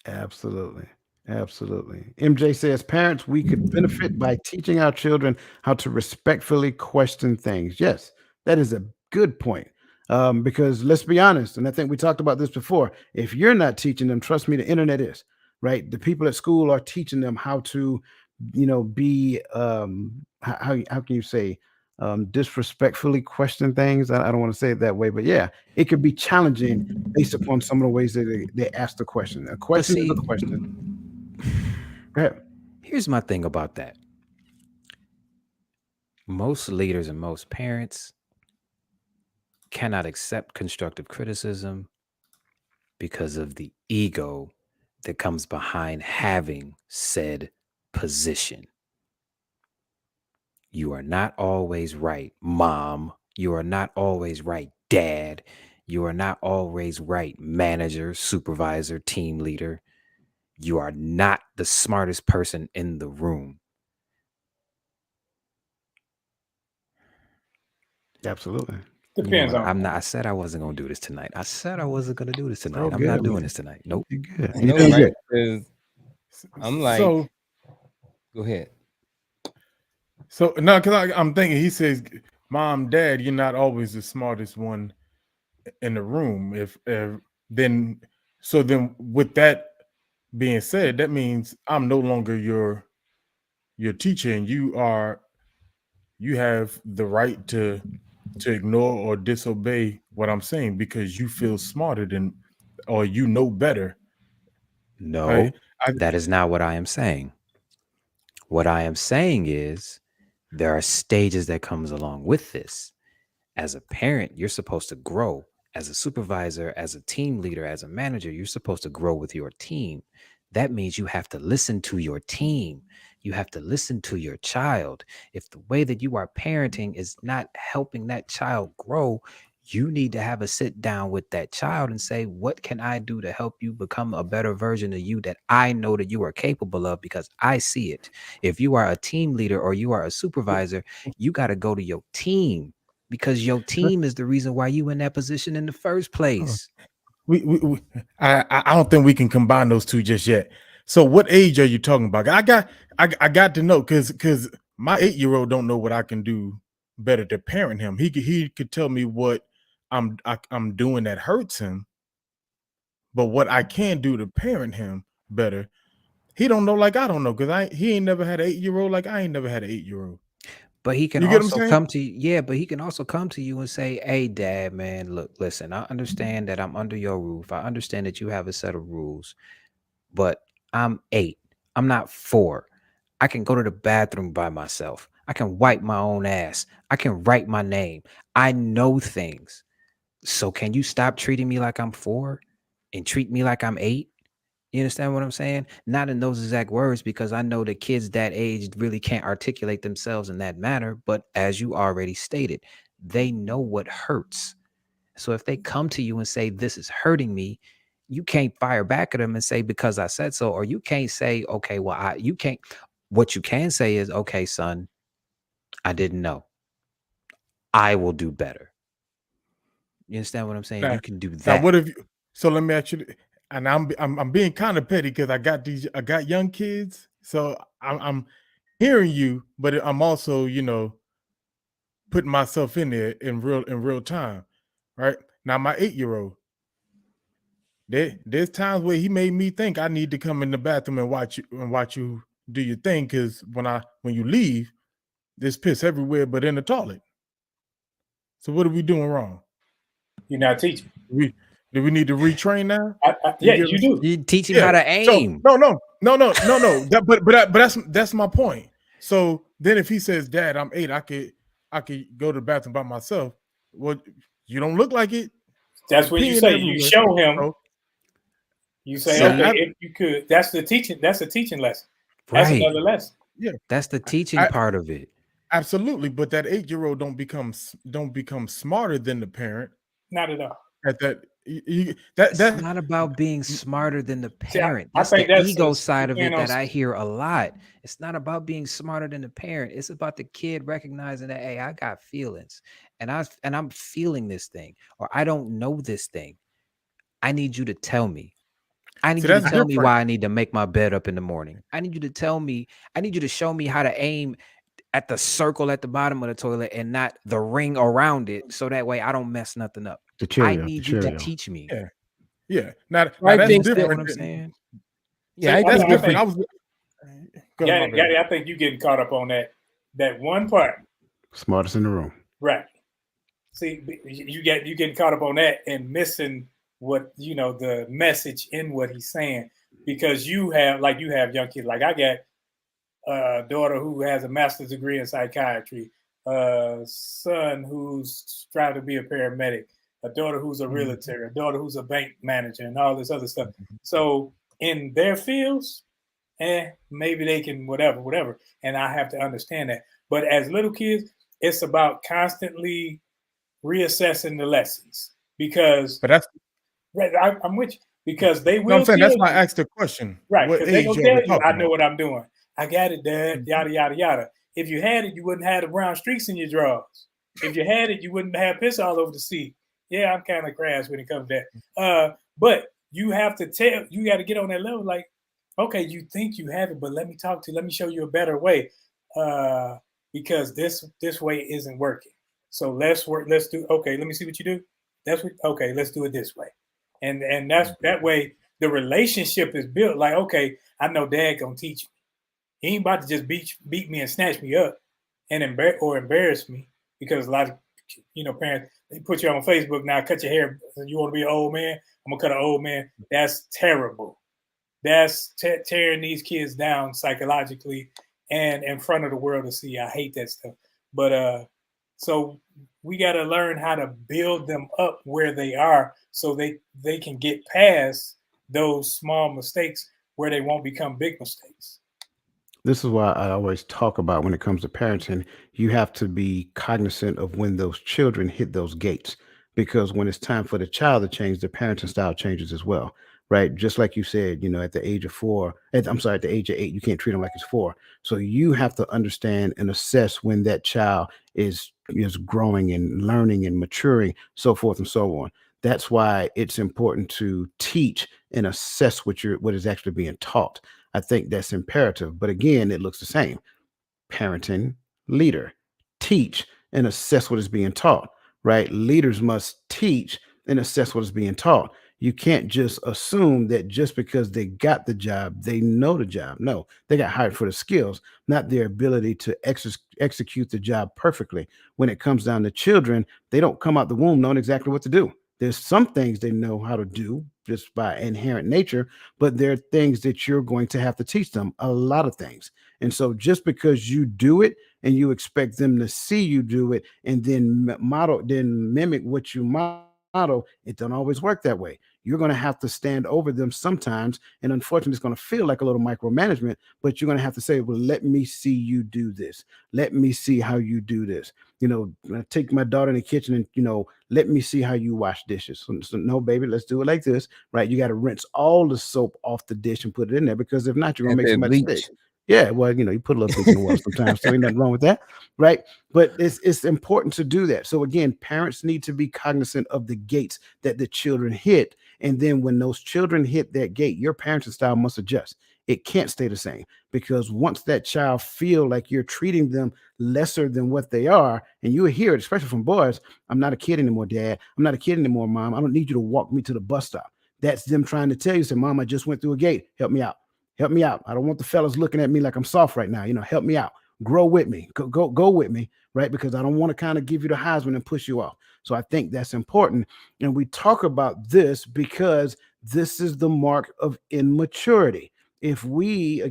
Absolutely. Absolutely. MJ says, parents, we could benefit by teaching our children how to respectfully question things. Yes, that is a good point. Because let's be honest, and I think we talked about this before. If you're not teaching them, trust me, the internet is, right? The people at school are teaching them how to, be how can you say disrespectfully question things. I don't want to say it that way, but yeah, it could be challenging based upon some of the ways that they ask the question. A question is a question. Go ahead. Here's my thing about that. Most leaders and most parents cannot accept constructive criticism because of the ego that comes behind having said position. You are not always right, mom. You are not always right, dad. You are not always right, manager, supervisor, team leader. You are not the smartest person in the room. Absolutely. Depends on. I'm not. I said I wasn't gonna do this tonight. I'm not doing this tonight. Nope. You're good. I know, right? Because I'm like, So go ahead. So no, because I'm thinking he says, "Mom, Dad, you're not always the smartest one in the room." If then with that being said, that means I'm no longer your teacher, and you have the right to ignore or disobey what I'm saying because you feel smarter than, or you know better. No, Right? that is not what I am saying. What I am saying is there are stages that comes along with this. As a parent, you're supposed to grow. As a supervisor, as a team leader, as a manager, you're supposed to grow with your team. That means you have to listen to your team. You have to listen to your child. If the way that you are parenting is not helping that child grow, you need to have a sit down with that child and say, what can I do to help you become a better version of you that I know that you are capable of because I see it. If you are a team leader or you are a supervisor, you got to go to your team because your team is the reason why you in that position in the first place. I don't think we can combine those two just yet. So what age are you talking about? I got to know because my 8-year-old don't know what I can do better to parent him. He could tell me what I'm doing that hurts him, but what I can do to parent him better, he don't know like I don't know because he ain't never had an 8-year-old like I ain't never had an 8-year-old. But he can You get what I'm also saying? come to you. Yeah, but he can also come to you and say, hey, dad, man, look, listen, I understand that I'm under your roof. I understand that you have a set of rules, but I'm 8. I'm not 4. I can go to the bathroom by myself. I can wipe my own ass. I can write my name. I know things. So can you stop treating me like I'm 4 and treat me like I'm 8? You understand what I'm saying? Not in those exact words, because I know that kids that age really can't articulate themselves in that manner. But as you already stated, they know what hurts. So if they come to you and say, this is hurting me, you can't fire back at them and say, because I said so. Or you can't say, okay, well, you can't. What you can say is, okay, son, I didn't know. I will do better. You understand what I'm saying? You can do Now that. what if you? So let me ask you, and I'm being kind of petty because I got young kids, so I'm hearing you, but I'm also putting myself in there in real time, right? Now my 8-year-old, there's times where he made me think I need to come in the bathroom and watch you do your thing because when you leave, there's piss everywhere but in the toilet. So what are we doing wrong? You're not teaching. Do we need to retrain now? Yeah, you do. You teach him how to aim. So no. But that's my point. So then if he says, Dad, I'm 8, I could go to the bathroom by myself. Well, you don't look like it. That's what you Peeing say. everywhere. You show him. So, You say, See? okay, if you could. That's the teaching. That's a teaching lesson. That's Right. another lesson. yeah, That's the teaching part of it. absolutely. But that 8-year-old don't become smarter than the parent. Not at all. At that, It's not about being smarter than the parent. I That's think the that's ego side of it depend on- that I hear a lot. It's not about being smarter than the parent. It's about the kid recognizing that, hey, I got feelings and I'm feeling this thing, or I don't know this thing. I need you to tell me. I need you to that's tell me different. why I need to make my bed up in the morning. I need you to tell me, I need you to show me how to aim at the circle at the bottom of the toilet and not the ring around it. So that way I don't mess nothing up. I need you to teach me. Yeah. Now I that's think Understand different. what I'm saying? Yeah, That's I different. think- I think you getting caught up on that one part. Smartest in the room. Right. See, you getting caught up on that and missing what the message in what he's saying, because you have young kids. Like I got a daughter who has a master's degree in psychiatry, a son who's trying to be a paramedic, a daughter who's a realtor, a daughter who's a bank manager, and all this other stuff. So in their fields, maybe they can whatever. And I have to understand that. But as little kids, it's about constantly reassessing the lessons, because I'm with you, because they will. I'm saying that's why I asked the question. Right, What because they age gonna are we tell you, talking I know about? what I'm doing. I got it, Dad. Yada yada yada. If you had it, you wouldn't have the brown streaks in your drawers. If you had it, you wouldn't have piss all over the seat. Yeah, I'm kind of crass when it comes to that. But you have to you got to get on that level. Like, okay, you think you have it, but let me show you a better way. Because this way isn't working. So let's do. Okay, let me see what you do. Okay. Let's do it this way, and that's that way. The relationship is built. Like, okay, I know Dad gonna teach me. He ain't about to just beat me and snatch me up and embarrass me, because a lot of parents, They put you on Facebook now, cut your hair. You want to be an old man? I'm gonna cut an old man. That's terrible. That's tearing these kids down psychologically and in front of the world to see. I hate that stuff. But so we got to learn how to build them up where they are so they can get past those small mistakes where they won't become big mistakes. This is why I always talk about when it comes to parenting, you have to be cognizant of when those children hit those gates. Because when it's time for the child to change, the parenting style changes as well. Right. Just like you said, at the age of at the age of 8, you can't treat them like it's 4. So you have to understand and assess when that child is growing and learning and maturing, so forth and so on. That's why it's important to teach and assess what is actually being taught. I think that's imperative. But again, it looks the same. Parenting, leader, teach and assess what is being taught, right? Leaders must teach and assess what is being taught. You can't just assume that just because they got the job, they know the job. No, they got hired for the skills, not their ability to execute the job perfectly. When it comes down to children, they don't come out the womb knowing exactly what to do. There's some things they know how to do just by inherent nature, but there are things that you're going to have to teach them, a lot of things. And so just because you do it and you expect them to see you do it and then mimic what you model, it don't always work that way. You're going to have to stand over them sometimes. And unfortunately, it's going to feel like a little micromanagement, but you're going to have to say, well, let me see you do this. Let me see how you do this. I take my daughter in the kitchen and, let me see how you wash dishes. So no, baby, let's do it like this, right? You got to rinse all the soap off the dish and put it in there because if not, you're going to make somebody sick. Yeah, well, you put a little bleach in the water sometimes, so ain't nothing wrong with that, right? But it's important to do that. So again, parents need to be cognizant of the gates that the children hit, and then when those children hit that gate, your parenting style must adjust. It can't stay the same because once that child feel like you're treating them lesser than what they are, and you hear it, especially from boys, I'm not a kid anymore, Dad. I'm not a kid anymore, Mom. I don't need you to walk me to the bus stop. That's them trying to tell you, say, Mom, I just went through a gate. Help me out. Help me out. I don't want the fellas looking at me like I'm soft right now. Help me out. Grow with me. Go with me, right? Because I don't want to kind of give you the Heisman and push you off. So I think that's important. And we talk about this because this is the mark of immaturity. If we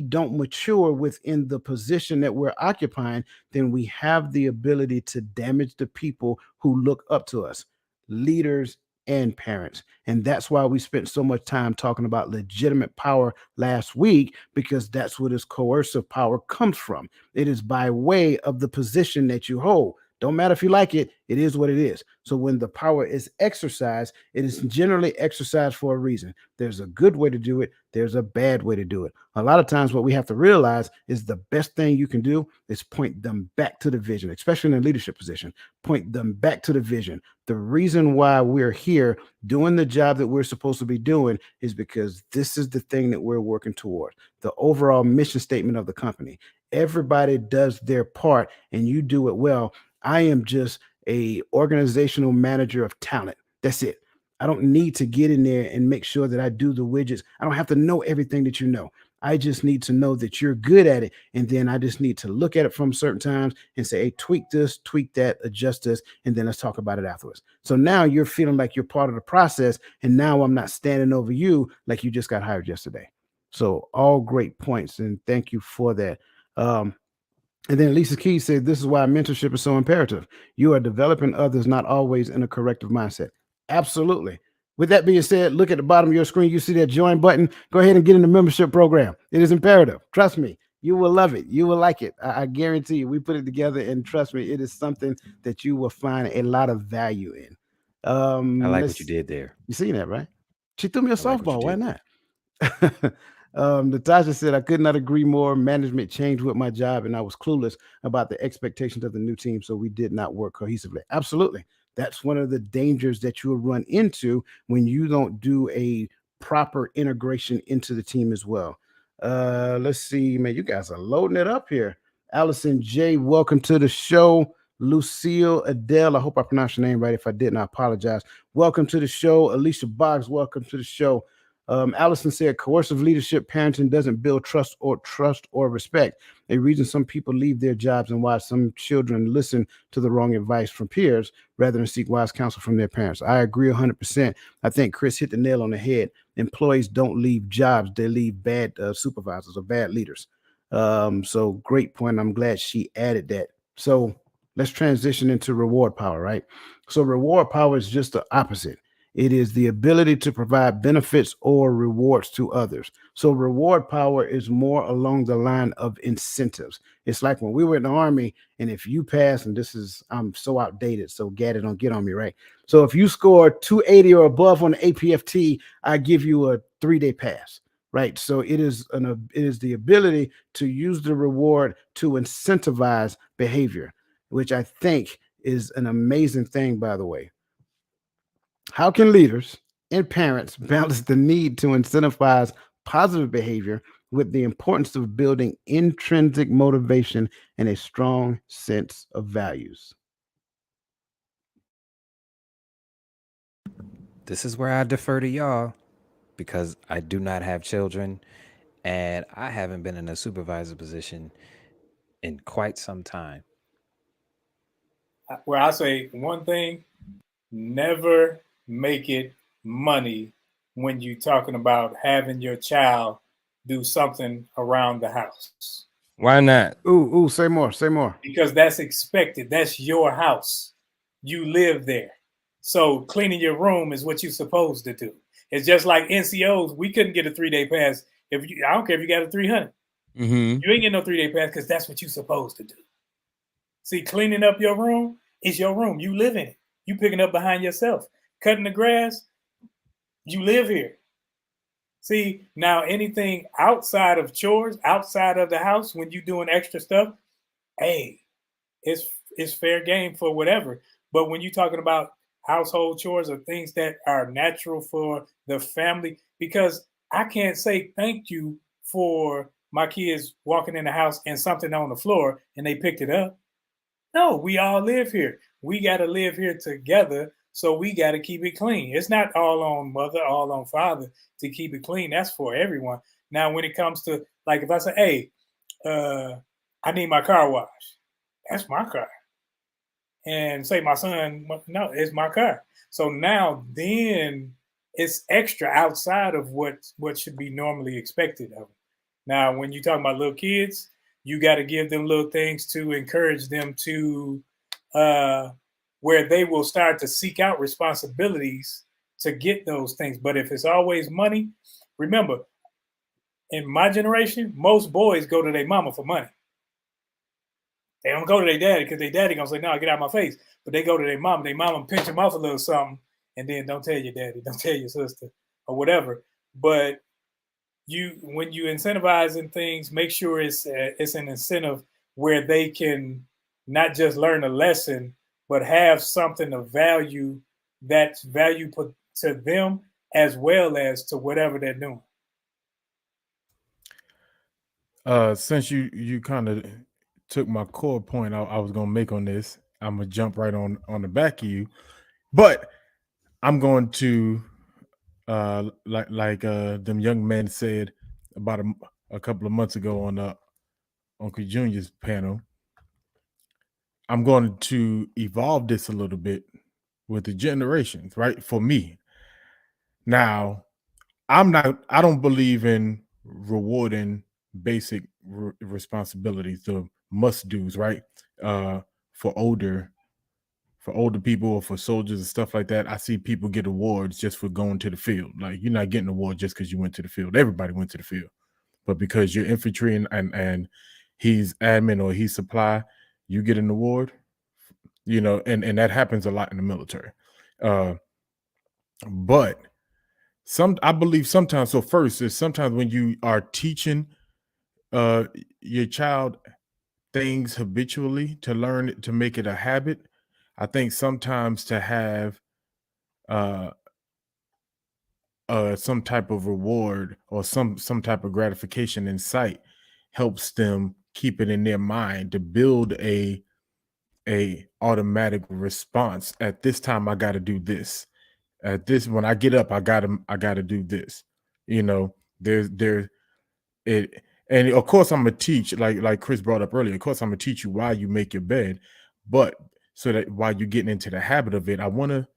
don't mature within the position that we're occupying, then we have the ability to damage the people who look up to us, leaders and parents. And that's why we spent so much time talking about legitimate power last week, because that's where this coercive power comes from. It is by way of the position that you hold. Don't matter if you like it, it is what it is. So when the power is exercised, it is generally exercised for a reason. There's a good way to do it. There's a bad way to do it. A lot of times what we have to realize is the best thing you can do is point them back to the vision, especially in a leadership position. Point them back to the vision. The reason why we're here doing the job that we're supposed to be doing is because this is the thing that we're working toward, the overall mission statement of the company. Everybody does their part and you do it well. I am just a organizational manager of talent. That's it. I don't need to get in there and make sure that I do the widgets. I don't have to know everything that you know. I just need to know that you're good at it. And then I just need to look at it from certain times and say, hey, tweak this, tweak that, adjust this, and then let's talk about it afterwards. So now you're feeling like you're part of the process. And now I'm not standing over you like you just got hired yesterday. So all great points. And thank you for that. And then Lisa Key said, this is why mentorship is so imperative. You are developing others, not always in a corrective mindset. Absolutely. With that being said, look at the bottom of your screen. You see that join button. Go ahead and get in the membership program. It is imperative. Trust me. You will love it. You will like it. I guarantee you. We put it together, and trust me, it is something that you will find a lot of value in. I like what you did there. You seen that, right? She threw me a softball. Why not? There. Natasha said, I could not agree more. Management changed with my job, and I was clueless about the expectations of the new team, so we did not work cohesively. Absolutely. That's one of the dangers that you'll run into when you don't do a proper integration into the team as well. Let's see, man, you guys are loading it up here. Allison J, welcome to the show. Lucille Adele, I hope I pronounced your name right. If I didn't, I apologize. Welcome to the show. Alicia Boggs, welcome to the show. Allison said, coercive leadership parenting doesn't build trust or respect. A reason some people leave their jobs and why some children listen to the wrong advice from peers rather than seek wise counsel from their parents. I agree 100%. I think Chris hit the nail on the head. Employees don't leave jobs; they leave bad supervisors or bad leaders. So great point. I'm glad she added that. So let's transition into reward power, right? So reward power is just the opposite. It is the ability to provide benefits or rewards to others. So reward power is more along the line of incentives. It's like when we were in the army, and if you pass, and this is I'm so outdated, so Gaddy don't get on me, right? So if you score 280 or above on the APFT, I give you a 3-day pass, right? So it is the ability to use the reward to incentivize behavior, which I think is an amazing thing, by the way. How can leaders and parents balance the need to incentivize positive behavior with the importance of building intrinsic motivation and a strong sense of values? This is where I defer to y'all because I do not have children and I haven't been in a supervisor position in quite some time. Where I say one thing, never make it money when you're talking about having your child do something around the house. Why not? Ooh, say more, say more. Because that's expected. That's your house. You live there. So cleaning your room is what you're supposed to do. It's just like NCOs. We couldn't get a 3-day pass. I don't care if you got a 300. Mm-hmm. You ain't getting no 3-day pass because that's what you're supposed to do. See, cleaning up your room is your room. You live in it. You picking up behind yourself. Cutting the grass, you live here. See, now anything outside of chores, outside of the house, when you doing extra stuff, hey, it's fair game for whatever. But when you're talking about household chores or things that are natural for the family, because I can't say thank you for my kids walking in the house and something on the floor and they picked it up. No, we all live here. We got to live here together. So we got to keep it clean. It's not all on mother, all on father to keep it clean. That's for everyone. Now, when it comes to, like, if I say, hey, I need my car washed, that's my car. And say my son, no, it's my car. So now then it's extra outside of what should be normally expected of them. Now, when you talk about little kids, you got to give them little things to encourage them to where they will start to seek out responsibilities to get those things. But if it's always money, remember, in my generation, most boys go to their mama for money. They don't go to their daddy because their daddy gonna say, no, get out of my face. But they go to their mom. Their mama pinch them off a little something, and then don't tell your daddy, don't tell your sister, or whatever. But when you incentivizing things, make sure it's an incentive where they can not just learn a lesson, but have something of value that's value put to them as well as to whatever they're doing. Since you kind of took my core point I was gonna make on this, I'm gonna jump right on the back of you, but I'm going to like them young men said about a couple of months ago on Uncle Junior's panel. I'm going to evolve this a little bit with the generations, right? For me, now I don't believe in rewarding basic responsibilities, the must do's, right? For older people or for soldiers and stuff like that. I see people get awards just for going to the field. Like, you're not getting an award just because you went to the field. Everybody went to the field, but because you're infantry and he's admin or he's supply, you get an award. And that happens a lot in the military. But I believe sometimes, so first is sometimes when you are teaching your child things habitually to learn it, to make it a habit, I think sometimes to have some type of reward or some type of gratification in sight helps them keep it in their mind to build a automatic response. At this time I got to do this. At this, when I get up, I gotta do this. You know, there it, and of course I'm gonna teach, like Chris brought up earlier. Of course I'm gonna teach you why you make your bed, but so that while you're getting into the habit of it, I wanna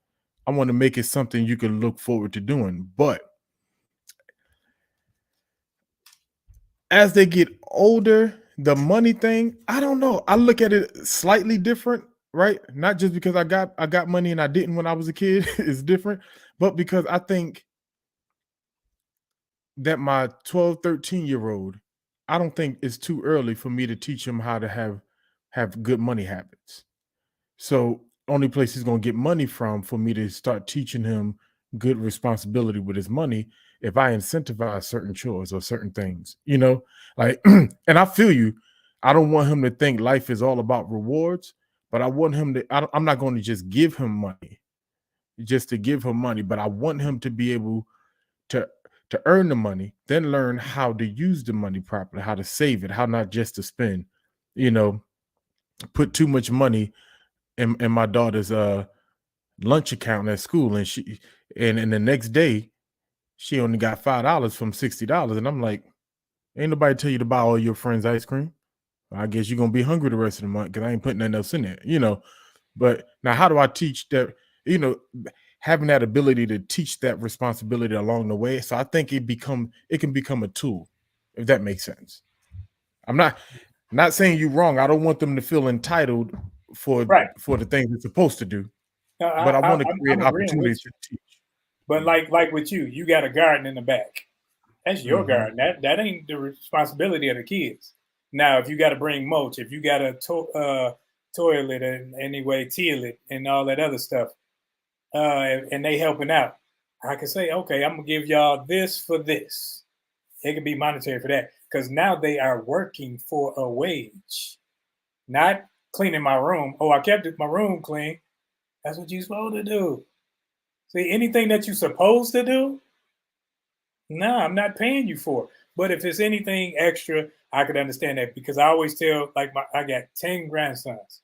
make it something you can look forward to doing. But as they get older, the money thing, I don't know. I look at it slightly different, right? Not just because I got money and I didn't when I was a kid is different, but because I think that my 12, 13-year-old, I don't think it's too early for me to teach him how to have good money habits. So only place he's gonna get money from for me to start teaching him good responsibility with his money if I incentivize certain chores or certain things, like and I feel you. I don't want him to think life is all about rewards, but I want him to, I'm not going to just give him money just to give him money, but I want him to be able to earn the money, then learn how to use the money properly, how to save it, how not just to spend, put too much money in my daughter's lunch account at school, and the next day she only got $5 from $60, and I'm like, ain't nobody tell you to buy all your friends ice cream. I guess you're gonna be hungry the rest of the month because I ain't putting nothing else in there. But now, how do I teach that? Having that ability to teach that responsibility along the way. So I think it can become a tool, if that makes sense. I'm not saying you're wrong. I don't want them to feel entitled for the things they're supposed to do. No, but I want to create I'm agreeing with opportunities you. to teach. But like with you got a garden in the back. That's your garden. That ain't the responsibility of the kids. Now, if you got to bring mulch, if you got to toilet and anyway till it and all that other stuff, and they helping out, I can say, okay, I'm gonna give y'all this for this. It can be monetary for that because now they are working for a wage, not cleaning my room. Oh, I kept my room clean. That's what you're supposed to do. See, anything that you're supposed to do, no, I'm not paying you for. But if it's anything extra, I could understand that because I always tell, like, I got 10 grandsons,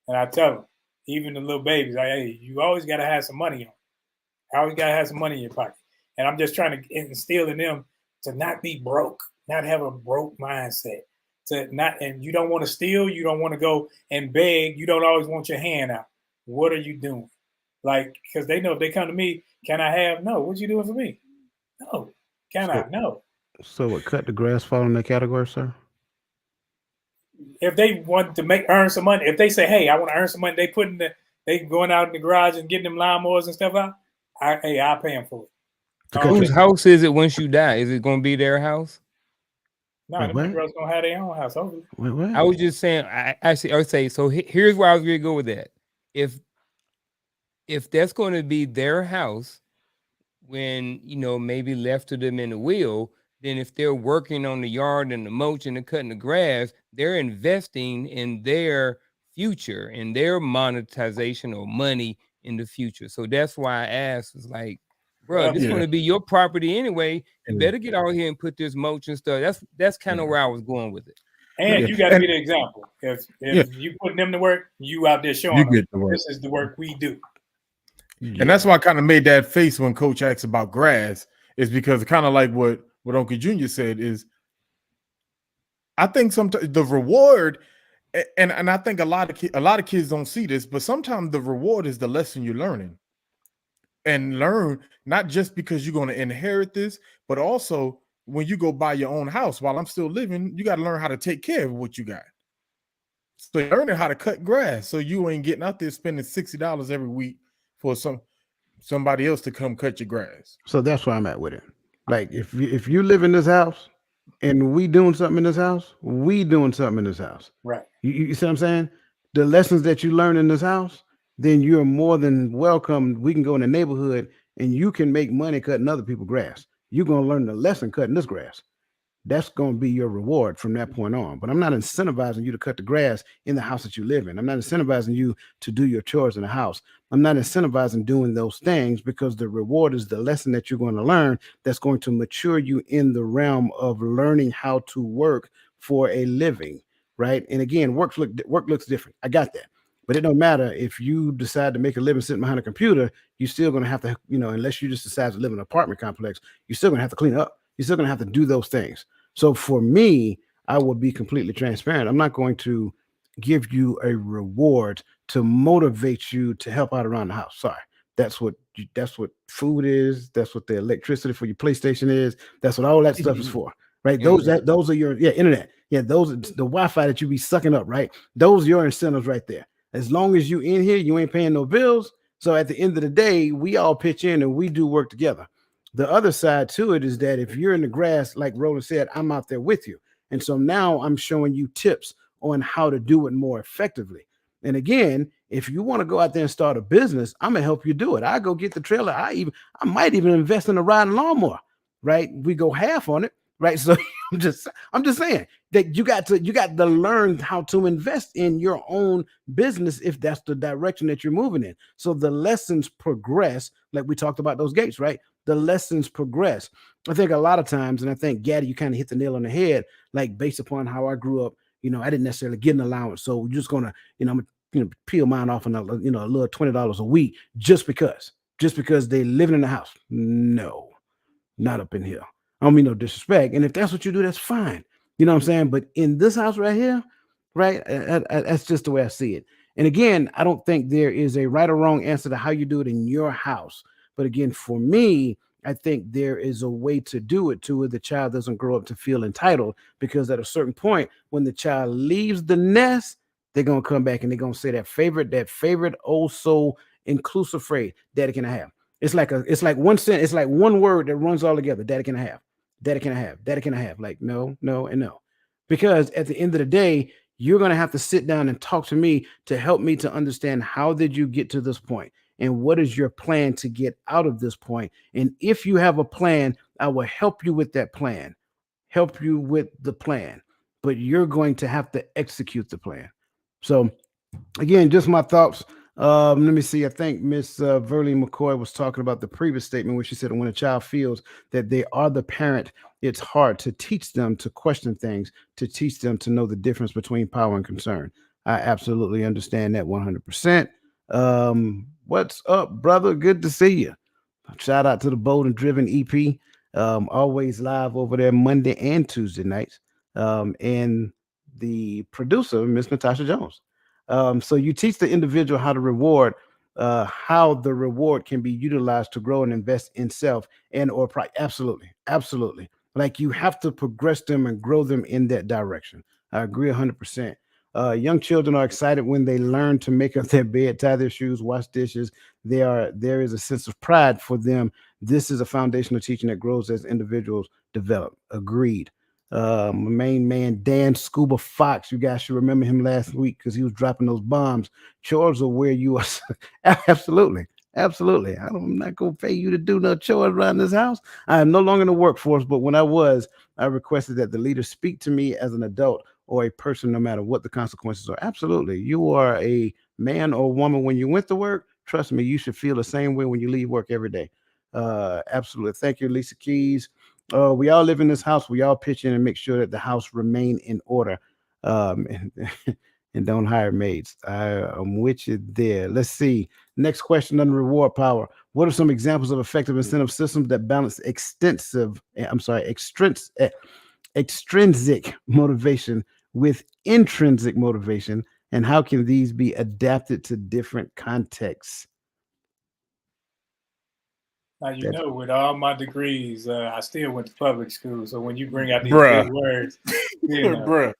and I tell them, even the little babies, like, hey, you always got to have some money on. You always got to have some money in your pocket. And I'm just trying to instill in them to not be broke, not have a broke mindset. And you don't want to steal, you don't want to go and beg, you don't always want your hand out. What are you doing? Like, because they know if they come to me, can I have? No. What you doing for me? No. Can I? No. So what, cut the grass fall in that category, sir? If they want to earn some money, if they say, hey, I want to earn some money, they going out in the garage and getting them lawnmowers and stuff out, I'll pay them for it. Whose house is it once you die? Is it going to be their house? No, the girls going to have their own house. Wait. I was just saying, I would say, so here's where I was going to go with that. If that's going to be their house when, maybe left to them in the will, then if they're working on the yard and the mulch and the cutting the grass, they're investing in their future and their monetization or money in the future. So that's why I asked, is like, bro, this is going to be your property anyway. You better get out here and put this mulch and stuff. That's kind of where I was going with it. And you got to be the example. If you putting them to work, you out there showing them this is the work we do. And that's why I kind of made that face when Coach asked about grass, is because kind of like what Uncle Junior said is, I think sometimes the reward, and I think a lot of kids don't see this, but sometimes the reward is the lesson you're learning. And learn not just because you're going to inherit this, but also when you go buy your own house while I'm still living, you got to learn how to take care of what you got. So you're learning how to cut grass, so you ain't getting out there spending $60 every week for somebody else to come cut your grass. So that's where I'm at with it. Like if you live in this house and we doing something in this house, we doing something in this house. Right. You see what I'm saying? The lessons that you learn in this house, then you're more than welcome. We can go in the neighborhood and you can make money cutting other people's grass. You're going to learn the lesson cutting this grass. That's going to be your reward from that point on. But I'm not incentivizing you to cut the grass in the house that you live in. I'm not incentivizing you to do your chores in the house. I'm not incentivizing doing those things because the reward is the lesson that you're going to learn that's going to mature you in the realm of learning how to work for a living, right? And again, work looks different. I got that. But it don't matter if you decide to make a living sitting behind a computer, you're still going to have to, unless you just decide to live in an apartment complex, you're still going to have to clean up. You're still going to have to do those things. So for me, I will be completely transparent. I'm not going to give you a reward to motivate you to help out around the house. Sorry. That's what food is. That's what the electricity for your PlayStation is. That's what all that stuff is for, right? Those are your internet. Yeah, those are the Wi-Fi that you be sucking up, right? Those are your incentives right there. As long as you in here, you ain't paying no bills. So at the end of the day, we all pitch in and we do work together. The other side to it is that if you're in the grass, like Roland said, I'm out there with you. And so now I'm showing you tips on how to do it more effectively. And again, if you want to go out there and start a business, I'm gonna help you do it. I go get the trailer. I might even invest in a riding lawnmower, right? We go half on it, right? So I'm just saying that you got to learn how to invest in your own business if that's the direction that you're moving in. So the lessons progress, like we talked about those gates, right? The lessons progress. I think a lot of times, and I think Gaddy, you kind of hit the nail on the head, like based upon how I grew up. I didn't necessarily get an allowance, so we're just gonna, I'm peel mine off on a little $20 a week just because they living in the house. No, not up in here. I don't mean no disrespect. And if that's what you do, that's fine. You know what I'm saying? But in this house right here, right, that's just the way I see it. And again, I don't think there is a right or wrong answer to how you do it in your house. But again, for me, I think there is a way to do it to where the child doesn't grow up to feel entitled, because at a certain point, when the child leaves the nest, they're going to come back and they're going to say that favorite old soul inclusive phrase, daddy can I have. It's like one sentence, it's like one word that runs all together. Daddy can I have, daddy can I have, daddy can I have. Like no, and no. Because at the end of the day, you're going to have to sit down and talk to me to help me to understand how did you get to this point and what is your plan to get out of this point. And if you have a plan, I will help you with that plan, help you with the plan, but you're going to have to execute the plan. So again, just my thoughts. Let me see. I think Miss Verlie McCoy was talking about the previous statement where she said when a child feels that they are the parent, it's hard to teach them to question things, to teach them to know the difference between power and concern. I absolutely understand that 100%. What's up, brother? Good to see you. Shout out to the Bold and Driven EP. Always live over there Monday and Tuesday nights. And the producer, Miss Natasha Jones. So you teach the individual how to reward, how the reward can be utilized to grow and invest in self and or pride. Absolutely. Like you have to progress them and grow them in that direction. I agree 100%. Young children are excited when they learn to make up their bed, tie their shoes, wash dishes. There is a sense of pride for them. This is a foundational teaching that grows as individuals develop. Agreed. My main man Dan Scuba Fox, you guys should remember him last week because he was dropping those bombs. Chores are where you are. Absolutely. I'm not gonna pay you to do no chores around this house. I am no longer in the workforce, but when I was, I requested that the leader speak to me as an adult or a person, no matter what the consequences are. Absolutely. You are a man or woman when you went to work. Trust me, you should feel the same way when you leave work every day. Absolutely. Thank you, Lisa Keys. We all live in this house. We all pitch in and make sure that the house remain in order. And, and don't hire maids. I'm with you there. Let's see. Next question on reward power. What are some examples of effective incentive systems that balance extrinsic motivation with intrinsic motivation, and how can these be adapted to different contexts? Now, with all my degrees, I still went to public school. So when you bring out these big words, bruh.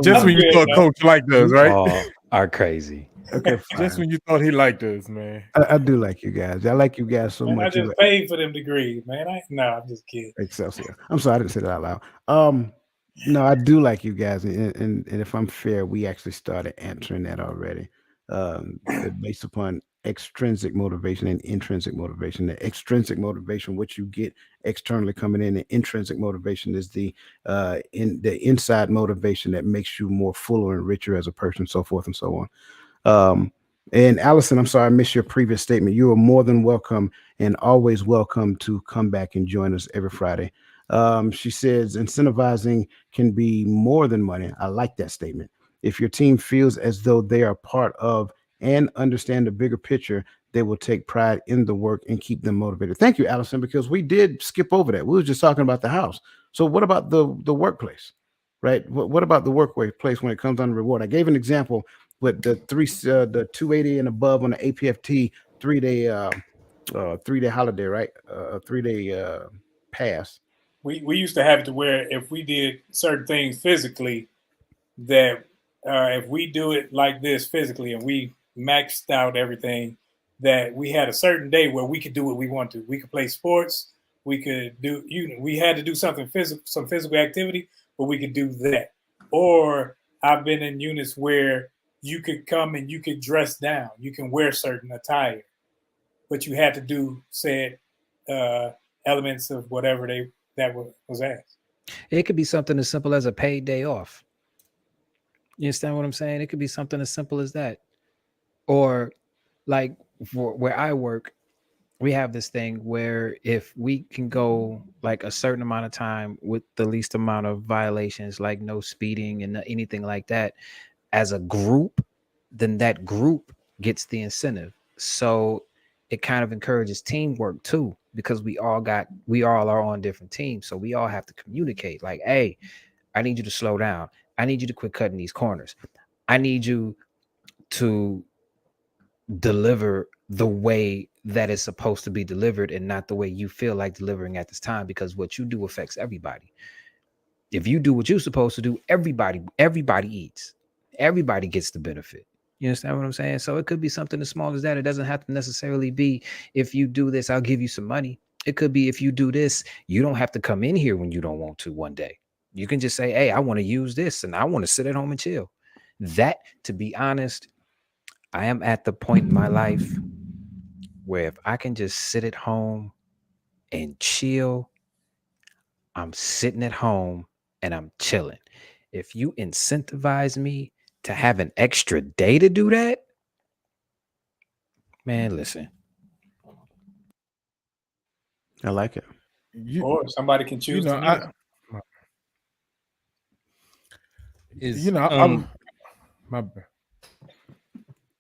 Just when you thought Coach liked us, right? All are crazy. Okay, just when you thought he liked us, man. I do like you guys. I like you guys so much. I just paid for them degrees, man. I'm just kidding. Excelsior. I'm sorry, I didn't say that out loud. No, I do like you guys, and if I'm fair, we actually started answering that already. Based upon extrinsic motivation and intrinsic motivation. The extrinsic motivation, which you get externally coming in, the intrinsic motivation is the inside motivation that makes you more fuller and richer as a person, so forth and so on. And Allison, I'm sorry, I missed your previous statement. You are more than welcome and always welcome to come back and join us every Friday. She says incentivizing can be more than money. I like that statement. If your team feels as though they are part of and understand the bigger picture, they will take pride in the work and keep them motivated. Thank you, Allison, because we did skip over that. We were just talking about the house. So what about the workplace, right? What about the workplace when it comes on reward? I gave an example with the 280 and above on the APFT 3 day 3 day holiday, right? A 3 day pass. We used to have it to where if we did certain things physically, that if we do it like this physically and we maxed out everything, that we had a certain day where we could do what we want to. We could play sports. We could do, we had to do something physical, some physical activity, but we could do that. Or I've been in units where you could come and you could dress down. You can wear certain attire, but you had to do said uh, elements of whatever that was asked. It could be something as simple as a paid day off. You understand what I'm saying? It could be something as simple as that. Or like for where I work, we have this thing where if we can go like a certain amount of time with the least amount of violations, like no speeding and anything like that, as a group, then that group gets the incentive. So it kind of encourages teamwork too, because we all are on different teams. So we all have to communicate like, hey, I need you to slow down. I need you to quit cutting these corners. I need you to deliver the way that it's supposed to be delivered and not the way you feel like delivering at this time, because what you do affects everybody. If you do what you're supposed to do, everybody eats. Everybody gets the benefit. You understand what I'm saying? So it could be something as small as that. It doesn't have to necessarily be, if you do this, I'll give you some money. It could be, if you do this, you don't have to come in here when you don't want to one day. You can just say, hey, I want to use this and I want to sit at home and chill. That, to be honest, I am at the point in my life where if I can just sit at home and chill, I'm sitting at home and I'm chilling. If you incentivize me to have an extra day to do that, man, listen. I like it. You, Or somebody can you choose know, to use. Is I'm my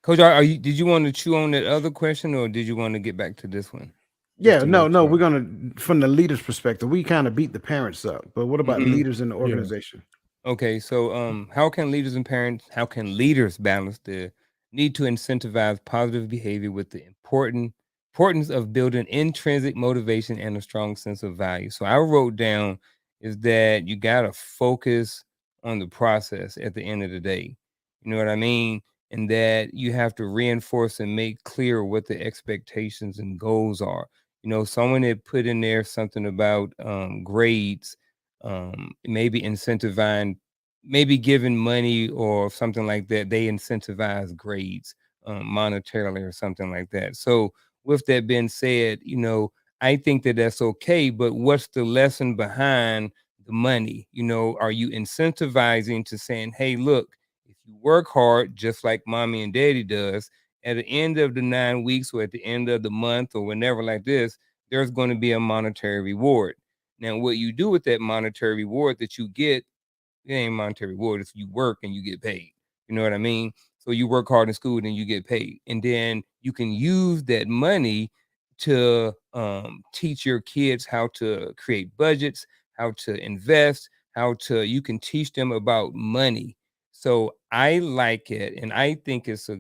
Coach, are you? Did you want to chew on that other question, or did you want to get back to this one? Yeah, to no, make no. sure. We're gonna, from the leaders' perspective, we kind of beat the parents up. But what about Mhm. leaders in the Yeah. organization? Okay, so how can leaders and parents, how can leaders balance the need to incentivize positive behavior with the importance of building intrinsic motivation and a strong sense of value? So I wrote down is that you gotta focus on the process at the end of the day. You know what I mean? And that you have to reinforce and make clear what the expectations and goals are. You know, someone had put in there something about grades, maybe incentivizing, maybe giving money or something like that. They incentivize grades monetarily or something like that. So with that being said, you know, I think that that's okay, but what's the lesson behind the money? You know, are you incentivizing to saying, hey, look, if you work hard just like mommy and daddy does, at the end of the 9 weeks or at the end of the month or whenever like this, there's going to be a monetary reward. Now, what you do with that monetary reward that you get, it ain't monetary reward. It's you work and you get paid. You know what I mean? So you work hard in school and you get paid. And then you can use that money to teach your kids how to create budgets, how to invest, you can teach them about money. So I like it. And I think it's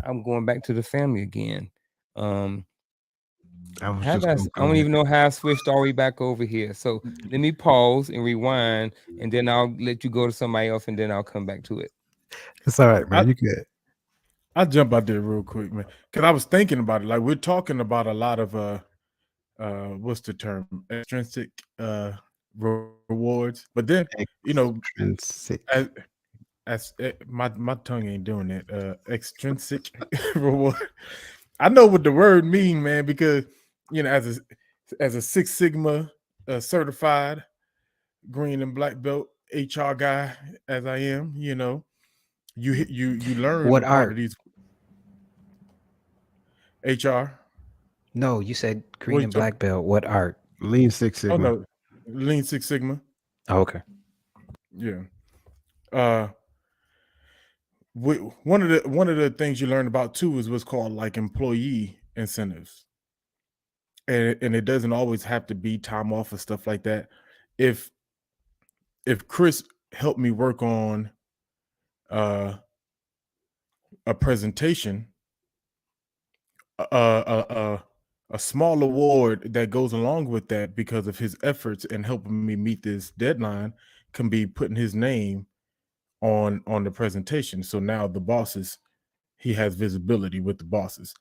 I'm going back to the family again. I was just gonna I go don't there. even know how I switched all the way back over here. So let me pause and rewind, and then I'll let you go to somebody else, and then I'll come back to it. It's all right, I man. You good? I jump out there real quick, man, because I was thinking about it. Like we're talking about a lot of what's the term? Extrinsic rewards, but then you know, Extrinsic. my tongue ain't doing that. Extrinsic reward. I know what the word mean, man, because you know, as a Six Sigma certified green and black belt HR guy, as I am, you know, you learn What a part of art? these HR. No, you said What green you and talking? black belt. What art? Lean Six Oh Sigma. no, Lean Six Sigma. Oh, okay. Yeah. Uh, one of the things you learn about too is what's called like employee incentives, and it doesn't always have to be time off or stuff like that. If Chris helped me work on a presentation, a small award that goes along with that because of his efforts in helping me meet this deadline can be putting his name on the presentation. So now the bosses, he has visibility with the bosses.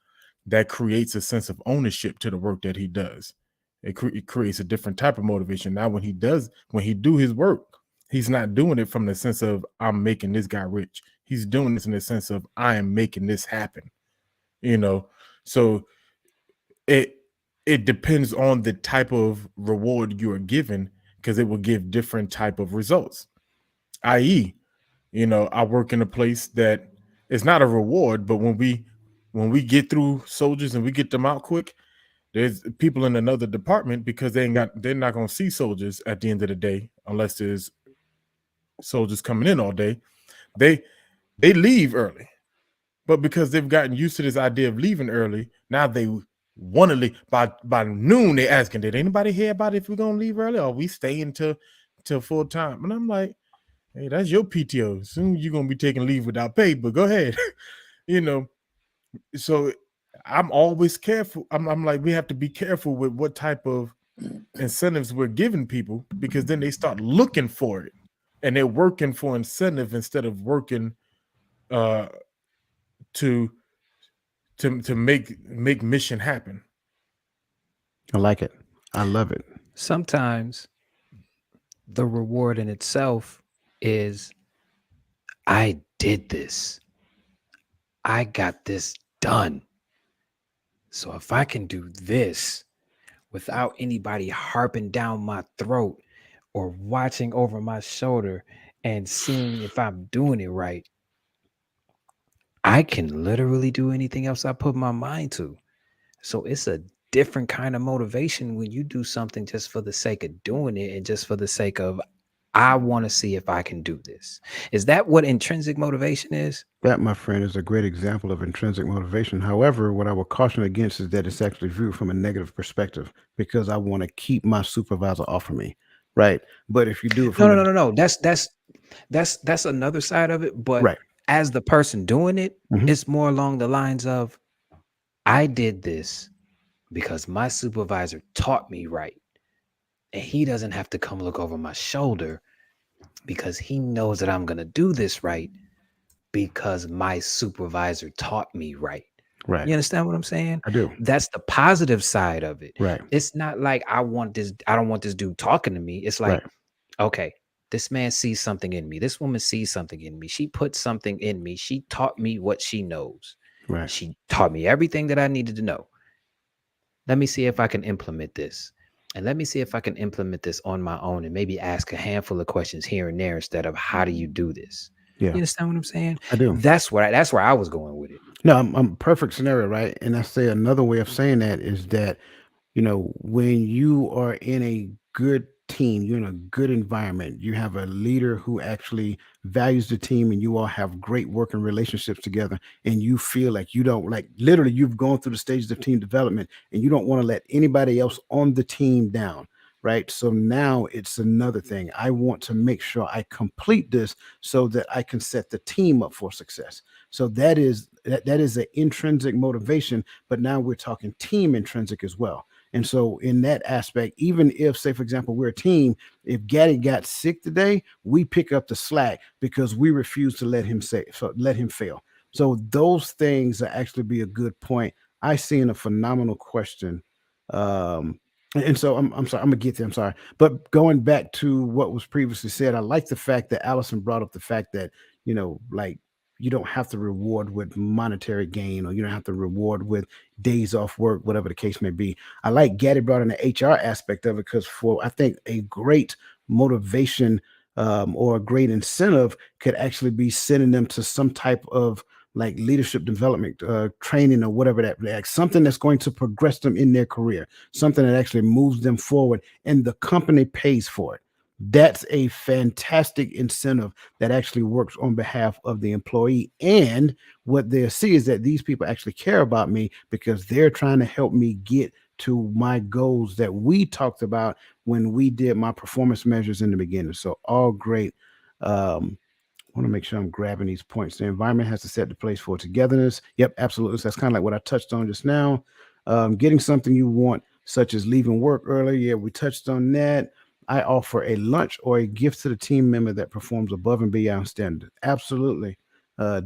That creates a sense of ownership to the work that he does. It creates a different type of motivation. Now when he do his work, he's not doing it from the sense of I'm making this guy rich. He's doing this in the sense of I am making this happen. So it depends on the type of reward you are given, because it will give different type of results. I.e., I work in a place that it's not a reward, but when we get through soldiers and we get them out quick, there's people in another department, because they're not going to see soldiers at the end of the day unless there's soldiers coming in all day. They leave early, but because they've gotten used to this idea of leaving early, now they want to leave. By noon, they're asking, did anybody hear about if we're gonna leave early, or we staying till full time? And I'm like, hey, that's your PTO. Soon you're gonna be taking leave without pay, but go ahead. So I'm always careful. I'm like, we have to be careful with what type of incentives we're giving people, because then they start looking for it and they're working for incentive instead of working to make mission happen. I like it. I love it. Sometimes the reward in itself is, I did this. I got this done. So if I can do this without anybody harping down my throat or watching over my shoulder and seeing if I'm doing it right, I can literally do anything else I put my mind to. So it's a different kind of motivation when you do something just for the sake of doing it and just for the sake of, I want to see if I can do this. Is that what intrinsic motivation is? That, my friend, is a great example of intrinsic motivation. However, what I would caution against is that it's actually viewed from a negative perspective, because I want to keep my supervisor off of me, right? But if you do it from No. That's another side of it. But right, as the person doing it, Mhm. it's more along the lines of, I did this because my supervisor taught me right. And he doesn't have to come look over my shoulder because he knows that I'm going to do this right because my supervisor taught me right. right, You understand what I'm saying? I do. That's the positive side of it. Right, It's not like I don't want this dude talking to me. It's like, right, okay, this man sees something in me. This woman sees something in me. She put something in me. She taught me what she knows. right. She taught me everything that I needed to know. Let me see if I can implement this. And let me see if I can implement this on my own and maybe ask a handful of questions here and there instead of how do you do this? Yeah, You understand what I'm saying? I do. That's where I was going with it. No, I'm perfect scenario, right? And I say another way of saying that is that, when you are in a good team, you're in a good environment, you have a leader who actually values the team, and you all have great working relationships together, and you feel like you don't, like, literally you've gone through the stages of team development and you don't want to let anybody else on the team down, right? So now it's another thing. I want to make sure I complete this so that I can set the team up for success. So that is an intrinsic motivation, but now we're talking team intrinsic as well. And so in that aspect, even if, say, for example, we're a team, if Gaddy got sick today, we pick up the slack because we refuse to let him fail. So those things are actually be a good point. I seen a phenomenal question. And so I'm sorry, I'm gonna get there. I'm sorry. But going back to what was previously said, I like the fact that Allison brought up the fact that, like, you don't have to reward with monetary gain, or you don't have to reward with days off work, whatever the case may be. I like Gaddy brought in the HR aspect of it, because I think a great motivation or a great incentive could actually be sending them to some type of like leadership development training, or whatever that, like something that's going to progress them in their career, something that actually moves them forward, and the company pays for it. That's a fantastic incentive that actually works on behalf of the employee. And what they'll see is that these people actually care about me because they're trying to help me get to my goals that we talked about when we did my performance measures in the beginning. So all great. I want to make sure I'm grabbing these points. The environment has to set the place for togetherness. Yep, absolutely. So that's kind of like what I touched on just now. Getting something you want, such as leaving work early. Yeah, we touched on that. I offer a lunch or a gift to the team member that performs above and beyond standard. Absolutely.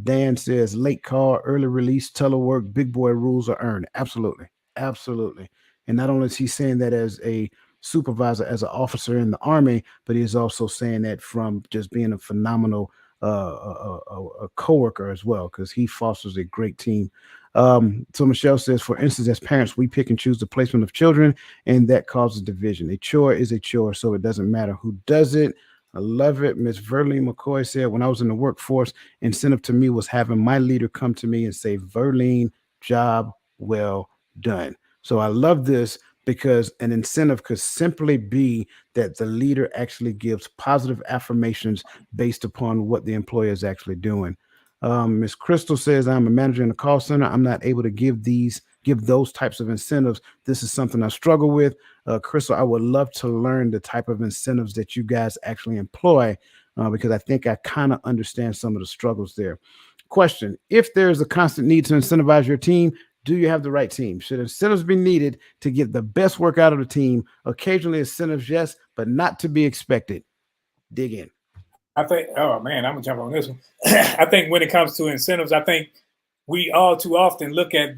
Dan says late call, early release, telework, big boy rules are earned. Absolutely. Absolutely. And not only is he saying that as a supervisor, as an officer in the Army, but he is also saying that from just being a phenomenal a coworker as well, because he fosters a great team. So Michelle says, for instance, as parents, we pick and choose the placement of children, and that causes division. A chore is a chore, so it doesn't matter who does it. I love it. Miss Verlene McCoy said, when I was in the workforce, incentive to me was having my leader come to me and say, Verlene, job well done. So I love this because an incentive could simply be that the leader actually gives positive affirmations based upon what the employer is actually doing. Ms. Crystal says, I'm a manager in a call center. I'm not able to give those types of incentives. This is something I struggle with. Crystal, I would love to learn the type of incentives that you guys actually employ because I think I kind of understand some of the struggles there. Question: if there's a constant need to incentivize your team, do you have the right team? Should incentives be needed to get the best work out of the team? Occasionally incentives, yes, but not to be expected. Dig in. I think, oh man, I'm gonna jump on this one. I think when it comes to incentives, I think we all too often look at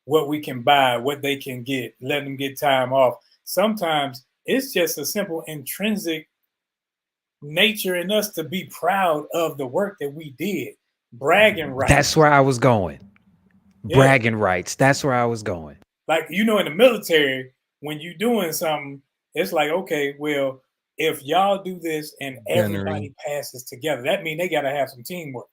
what we can buy, what they can get, let them get time off. Sometimes it's just a simple intrinsic nature in us to be proud of the work that we did. Bragging rights. That's where I was going. Yeah. Bragging rights. That's where I was going. Like, in the military, when you're doing something, it's like, okay, well, if y'all do this and everybody passes together, that means they got to have some teamwork.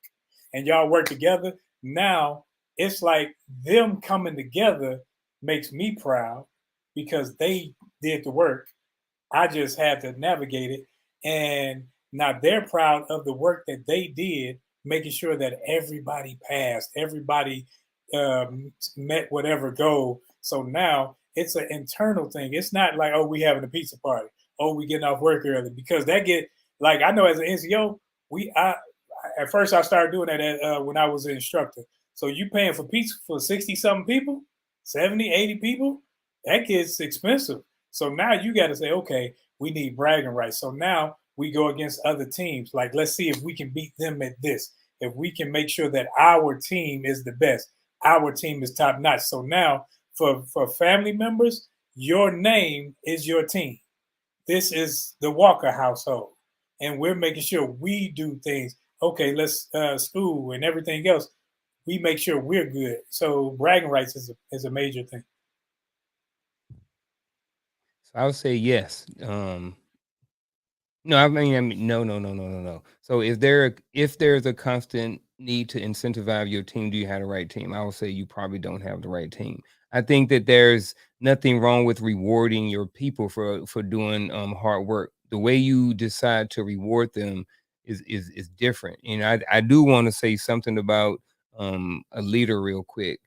And y'all work together. Now, it's like them coming together makes me proud because they did the work. I just had to navigate it. And now they're proud of the work that they did, making sure that everybody passed, everybody met whatever goal. So now it's an internal thing. It's not like, oh, we having a pizza party. Oh, we getting off work early, because that get, like, I know as an NCO, at first I started doing that when I was an instructor. So you paying for pizza for 60 something people, 70, 80 people, that gets expensive. So now you got to say, okay, we need bragging rights. So now we go against other teams. Like, let's see if we can beat them at this. If we can make sure that our team is the best, our team is top notch. So now for family members, your name is your team. This is the Walker household. And we're making sure we do things. Okay, let's school and everything else. We make sure we're good. So bragging rights is a major thing. So I would say yes. No, I mean, no. So if there's a constant need to incentivize your team, do you have the right team? I would say you probably don't have the right team. I think that there's nothing wrong with rewarding your people for doing hard work. The way you decide to reward them is different. And I do want to say something about a leader real quick.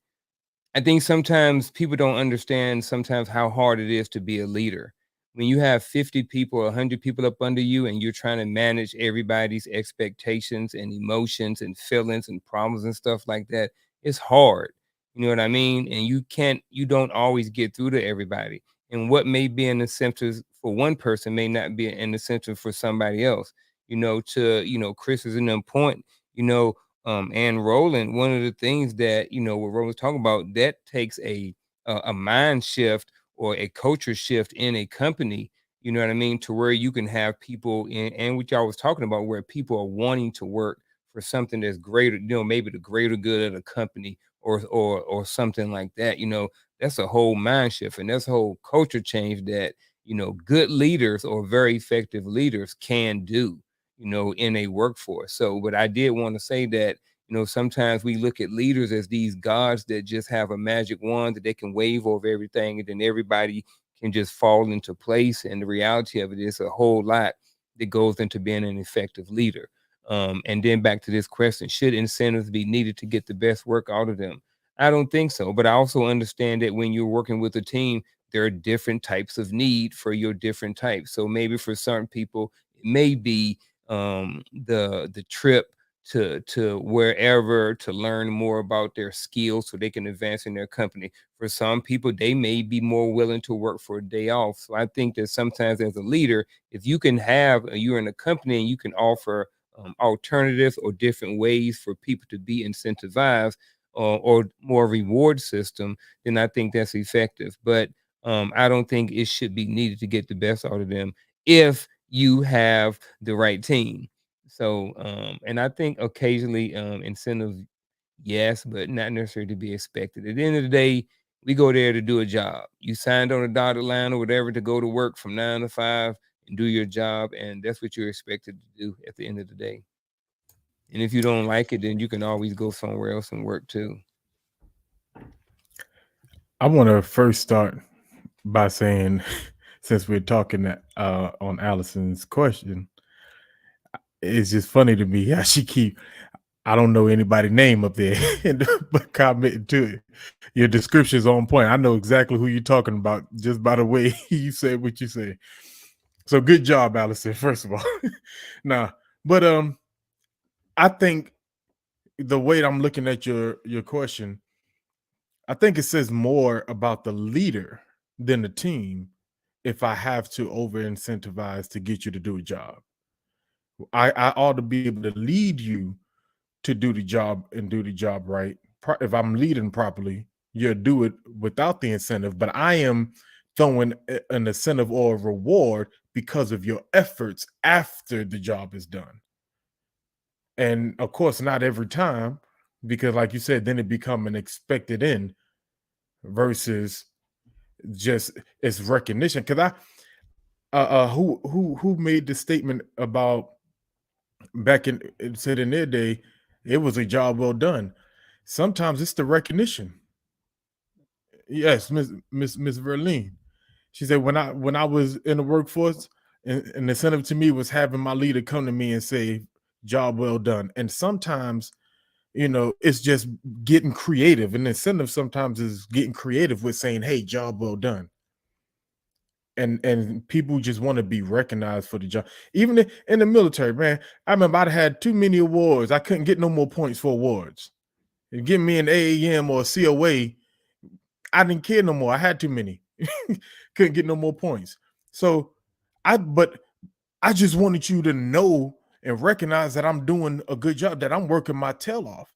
I think sometimes people don't understand sometimes how hard it is to be a leader. When you have 50 people or 100 people up under you and you're trying to manage everybody's expectations and emotions and feelings and problems and stuff like that, it's hard. You know what I mean? And you don't always get through to everybody. And what may be an incentive for one person may not be an incentive for somebody else. Chris is in the point, and Roland, one of the things that, what Roland's talking about, that takes a mind shift or a culture shift in a company, you know what I mean, to where you can have people and what y'all was talking about, where people are wanting to work for something that's greater, maybe the greater good of the company or something like that. That's a whole mind shift, and that's a whole culture change that, good leaders or very effective leaders can do, in a workforce. So, but I did want to say that, sometimes we look at leaders as these gods that just have a magic wand that they can wave over everything, and then everybody can just fall into place. And the reality of it is a whole lot that goes into being an effective leader. And then back to this question, should incentives be needed to get the best work out of them? I don't think so. But I also understand that when you're working with a team, there are different types of need for your different types. So maybe for certain people, it may be the trip to wherever to learn more about their skills so they can advance in their company. For some people, they may be more willing to work for a day off. So I think that sometimes as a leader, if you can have, you're in a company and you can offer alternatives or different ways for people to be incentivized or more reward system, then I think that's effective. But I don't think it should be needed to get the best out of them if you have the right team. So, and I think occasionally incentives, yes, but not necessarily to be expected. At the end of the day, we go there to do a job. You signed on a dotted line or whatever to go to work from 9 to 5 and do your job, and that's what you're expected to do at the end of the day. And if you don't like it, then you can always go somewhere else and work too. I want to first start by saying, since we're talking on Allison's question, it's just funny to me how she keep, I don't know anybody's name up there, but commenting to it. Your description's on point. I know exactly who you're talking about just by the way you said what you said. So good job, Allison, first of all. Nah, but I think the way I'm looking at your question, I think it says more about the leader than the team if I have to over incentivize to get you to do a job. I ought to be able to lead you to do the job and do the job right. If I'm leading properly, you'll do it without the incentive, but I am throwing an incentive or a reward because of your efforts after the job is done. And of course, not every time, because like you said, then it become an expected end versus just it's recognition. Because who made the statement about back in, it said in their day, it was a job well done. Sometimes it's the recognition. Yes, Miss Verline. She said when I was in the workforce, an incentive to me was having my leader come to me and say, "Job well done." And sometimes, it's just getting creative. An incentive sometimes is getting creative with saying, "Hey, job well done." And people just want to be recognized for the job. Even in the military, man, I remember I'd had too many awards. I couldn't get no more points for awards. And give me an AAM or a COA, I didn't care no more. I had too many. Couldn't get no more points. So but I just wanted you to know and recognize that I'm doing a good job, that I'm working my tail off.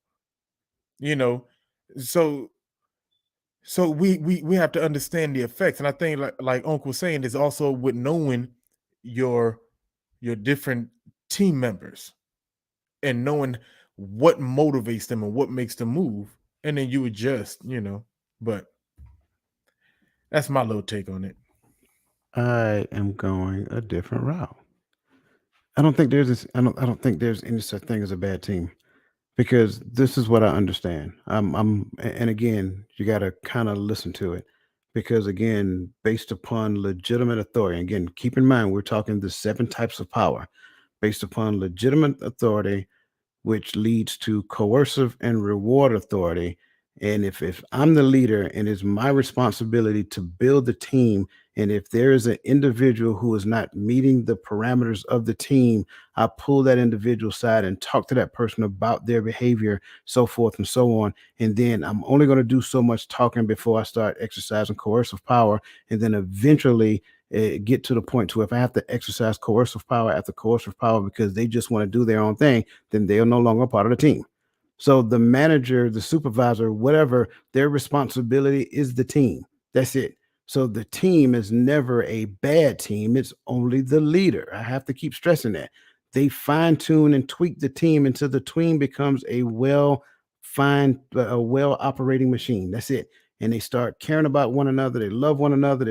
So we have to understand the effects. And I think like Uncle was saying, is also with knowing your different team members and knowing what motivates them and what makes them move. And then you adjust, but that's my little take on it. I am going a different route. I don't think there's any such thing as a bad team, because this is what I understand. And again, you got to kind of listen to it, because again, based upon legitimate authority. Again, keep in mind we're talking the 7 types of power, based upon legitimate authority, which leads to coercive and reward authority. And if I'm the leader and it's my responsibility to build the team, and if there is an individual who is not meeting the parameters of the team, I pull that individual aside and talk to that person about their behavior, so forth and so on. And then I'm only going to do so much talking before I start exercising coercive power. And then eventually get to the point to, if I have to exercise coercive power after coercive power because they just want to do their own thing, then they're no longer part of the team. So the manager, the supervisor, whatever, their responsibility is the team. That's it. So the team is never a bad team. It's only the leader. I have to keep stressing that. They fine tune and tweak the team until the team becomes a well operating machine. That's it. And they start caring about one another. They love one another.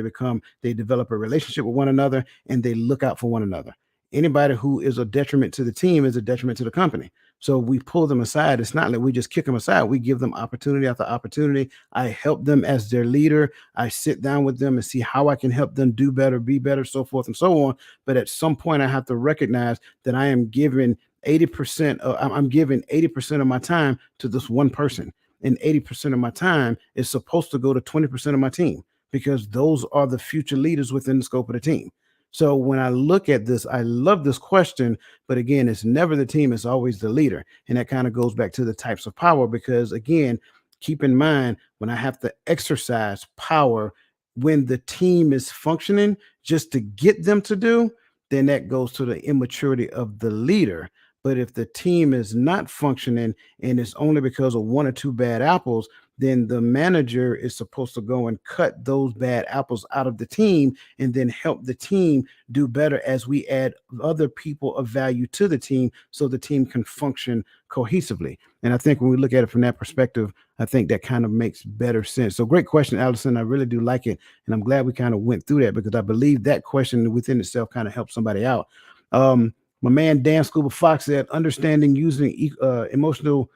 They develop a relationship with one another, and they look out for one another. Anybody who is a detriment to the team is a detriment to the company. So we pull them aside. It's not like we just kick them aside. We give them opportunity after opportunity. I help them as their leader. I sit down with them and see how I can help them do better, be better, so forth and so on. But at some point, I have to recognize that I am giving 80%. I'm giving 80% of my time to this one person, and 80% of my time is supposed to go to 20% of my team, because those are the future leaders within the scope of the team. So when I look at this, I love this question, but again, it's never the team, it's always the leader. And that kind of goes back to the types of power, because again, keep in mind, when I have to exercise power when the team is functioning just to get them to do, then that goes to the immaturity of the leader. But if the team is not functioning and it's only because of one or two bad apples, then the manager is supposed to go and cut those bad apples out of the team and then help the team do better as we add other people of value to the team so the team can function cohesively. And I think when we look at it from that perspective, I think that kind of makes better sense. So great question, Allison. I really do like it. And I'm glad we kind of went through that, because I believe that question within itself kind of helps somebody out. My man Dan Scuba Fox said, understanding using emotional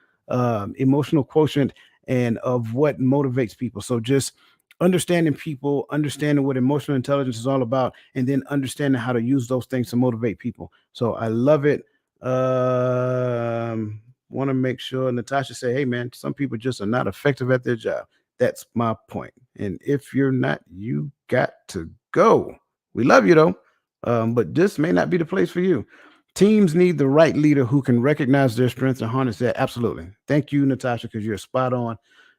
quotient and of what motivates people. So just understanding people, understanding what emotional intelligence is all about, and then understanding how to use those things to motivate people. So I love it. Want to make sure Natasha say, hey man, some people just are not effective at their job. That's my point. And if you're not, you got to go. We love you though. But this may not be the place for you. Teams need the right leader who can recognize their strengths and harness that. Absolutely. Thank you, Natasha, because you're spot on.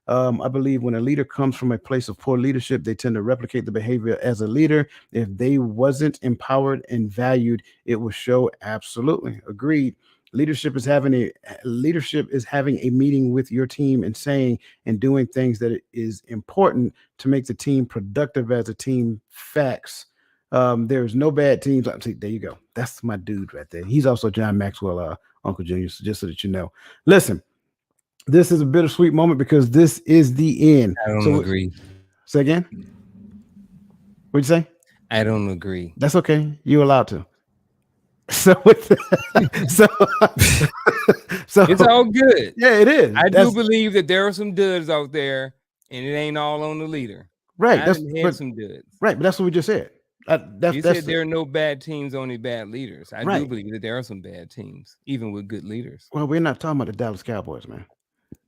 I believe when a leader comes from a place of poor leadership, they tend to replicate the behavior as a leader. If they wasn't empowered and valued, it will show. Absolutely. Agreed. Leadership is having a meeting with your team and saying and doing things that is important to make the team productive as a team. Facts. There's no bad teams. See, there you go. That's my dude right there. He's also John Maxwell, Uncle Junior. So just so that you know. Listen, this is a bittersweet moment because this is the end. I don't agree. Say again. What'd you say? I don't agree. That's okay. You're allowed to. So, so it's all good. Yeah, it is. I do believe that there are some duds out there, and it ain't all on the leader. Right. That's some duds. Right, but that's what we just said. You said there are no bad teams, only bad leaders. I do believe that there are some bad teams, even with good leaders. Well, we're not talking about the Dallas Cowboys, man.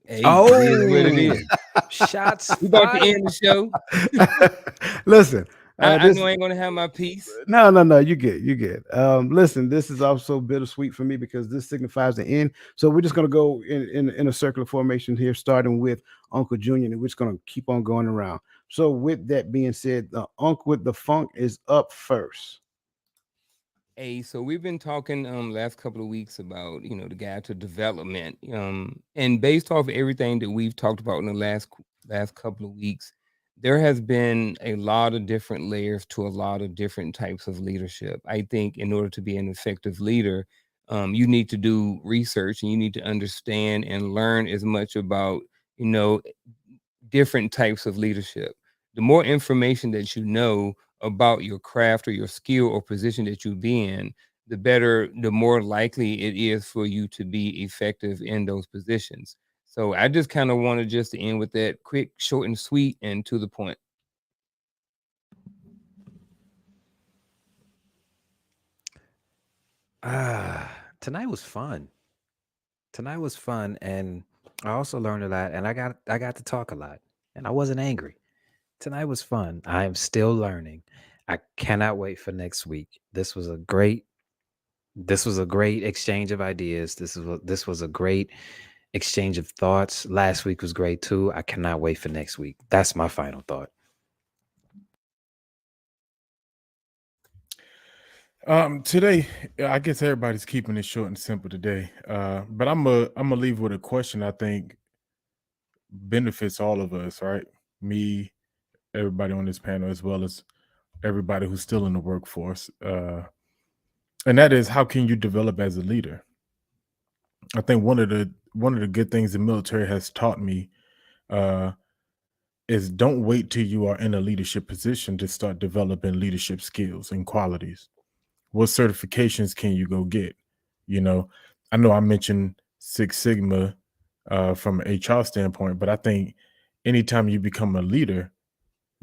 Hey, it is what it is. Shots. We about to end the show. Listen, I know I ain't gonna have my piece. No, you get. Listen, this is also bittersweet for me because this signifies the end. So we're just gonna go in a circular formation here, starting with Uncle Junior, and we're just gonna keep on going around. So with that being said, the Unc with the Funk is up first. Hey, so we've been talking last couple of weeks about the guide to development, and based off everything that we've talked about in the last couple of weeks, there has been a lot of different layers to a lot of different types of leadership. I think in order to be an effective leader, you need to do research and you need to understand and learn as much about different types of leadership. The more information that you know about your craft or your skill or position that you be in, the more likely it is for you to be effective in those positions. So I just kind of wanted just to end with that quick, short and sweet and to the point. Tonight was fun. And I also learned a lot, and I got to talk a lot, and I wasn't angry. Tonight was fun. I am still learning. I cannot wait for next week. This was a great exchange of ideas. This was a great exchange of thoughts. Last week was great too. I cannot wait for next week. That's my final thought. Today, I guess everybody's keeping it short and simple today. But I'm gonna leave with a question I think benefits all of us, right? Me, everybody on this panel, as well as everybody who's still in the workforce. And that is, how can you develop as a leader? I think one of the good things the military has taught me is don't wait till you are in a leadership position to start developing leadership skills and qualities. What certifications can you go get? I know I mentioned Six Sigma from an HR standpoint, but I think anytime you become a leader,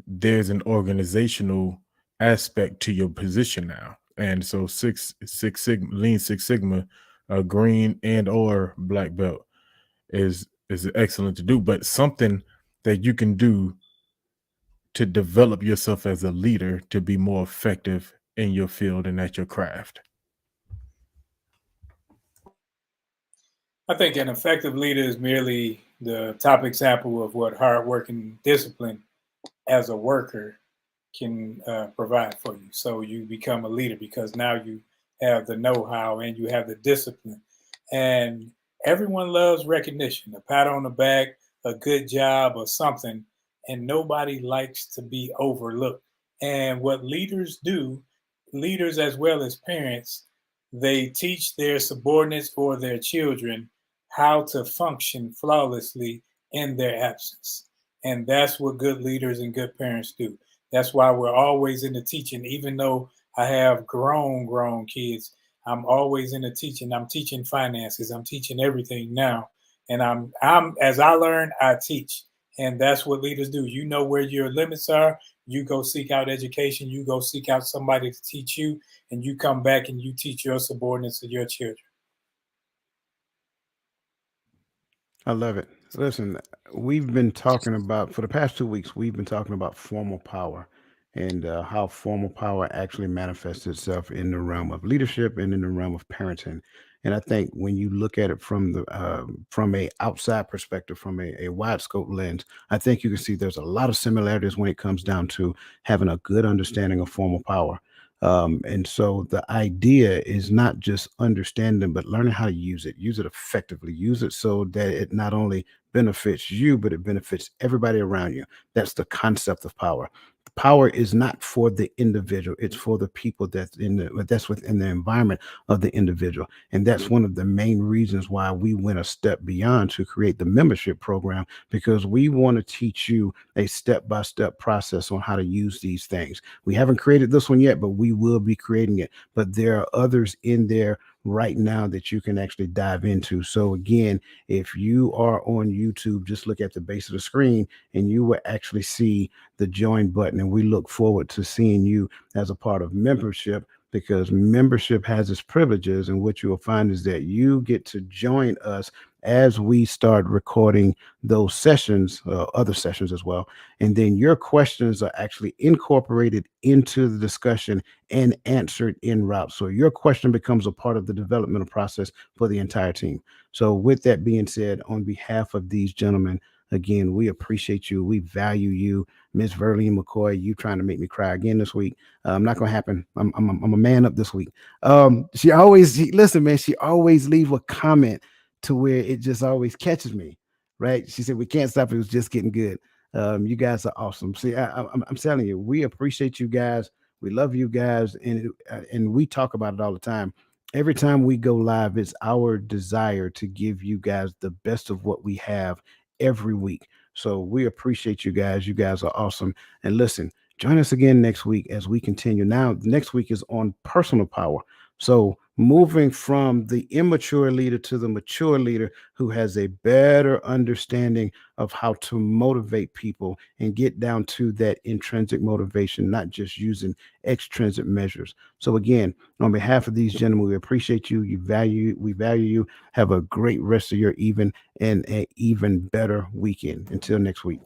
there's an organizational aspect to your position now. And so Six Sigma, Lean Six Sigma, green and or black belt is excellent to do, but something that you can do to develop yourself as a leader to be more effective in your field and at your craft. I think an effective leader is merely the top example of what hard work and discipline as a worker can provide for you. So you become a leader because now you have the know-how and you have the discipline. And everyone loves recognition, a pat on the back, a good job or something. And nobody likes to be overlooked. And what leaders do, leaders as well as parents, they teach their subordinates or their children how to function flawlessly in their absence. And that's what good leaders and good parents do. That's why we're always in the teaching, even though I have grown kids. I'm always in the teaching. I'm teaching finances. I'm teaching everything now. And I'm as I learn, I teach. And that's what leaders do. You know where your limits are. You go seek out education. You go seek out somebody to teach you, and you come back and you teach your subordinates and your children. I love it. Listen, we've been talking about for the past 2 weeks. We've been talking about formal power and how formal power actually manifests itself in the realm of leadership and in the realm of parenting. And I think when you look at it from a outside perspective, from a wide scope lens, I think you can see there's a lot of similarities when it comes down to having a good understanding of formal power. And so the idea is not just understanding, but learning how to use it effectively, use it so that it not only benefits you, but it benefits everybody around you. That's the concept of power. Power is not for the individual; it's for the people that's within the environment of the individual, and that's one of the main reasons why we went a step beyond to create the membership program, because we want to teach you a step-by-step process on how to use these things. We haven't created this one yet, but we will be creating it. But there are others in there right now that you can actually dive into. So again, if you are on YouTube, just look at the base of the screen and you will actually see the join button. And we look forward to seeing you as a part of membership, because membership has its privileges. And what you will find is that you get to join us as we start recording those sessions, other sessions as well. And then your questions are actually incorporated into the discussion and answered en route. So your question becomes a part of the developmental process for the entire team. So with that being said, on behalf of these gentlemen, again, we appreciate you. We value you. Miss Verlene McCoy, you trying to make me cry again this week. Not going to happen. I'm a man up this week. Listen, man, she always leave a comment to where it just always catches me, right? She said, we can't stop. It was just getting good. You guys are awesome. See, I'm telling you, we appreciate you guys. We love you guys. And we talk about it all the time. Every time we go live, it's our desire to give you guys the best of what we have every week. So we appreciate you guys. You guys are awesome. And listen, join us again next week as we continue. Now, next week is on personal power. So moving from the immature leader to the mature leader who has a better understanding of how to motivate people and get down to that intrinsic motivation, not just using extrinsic measures. So again, on behalf of these gentlemen, we appreciate you. We value you. Have a great rest of your evening and an even better weekend. Until next week.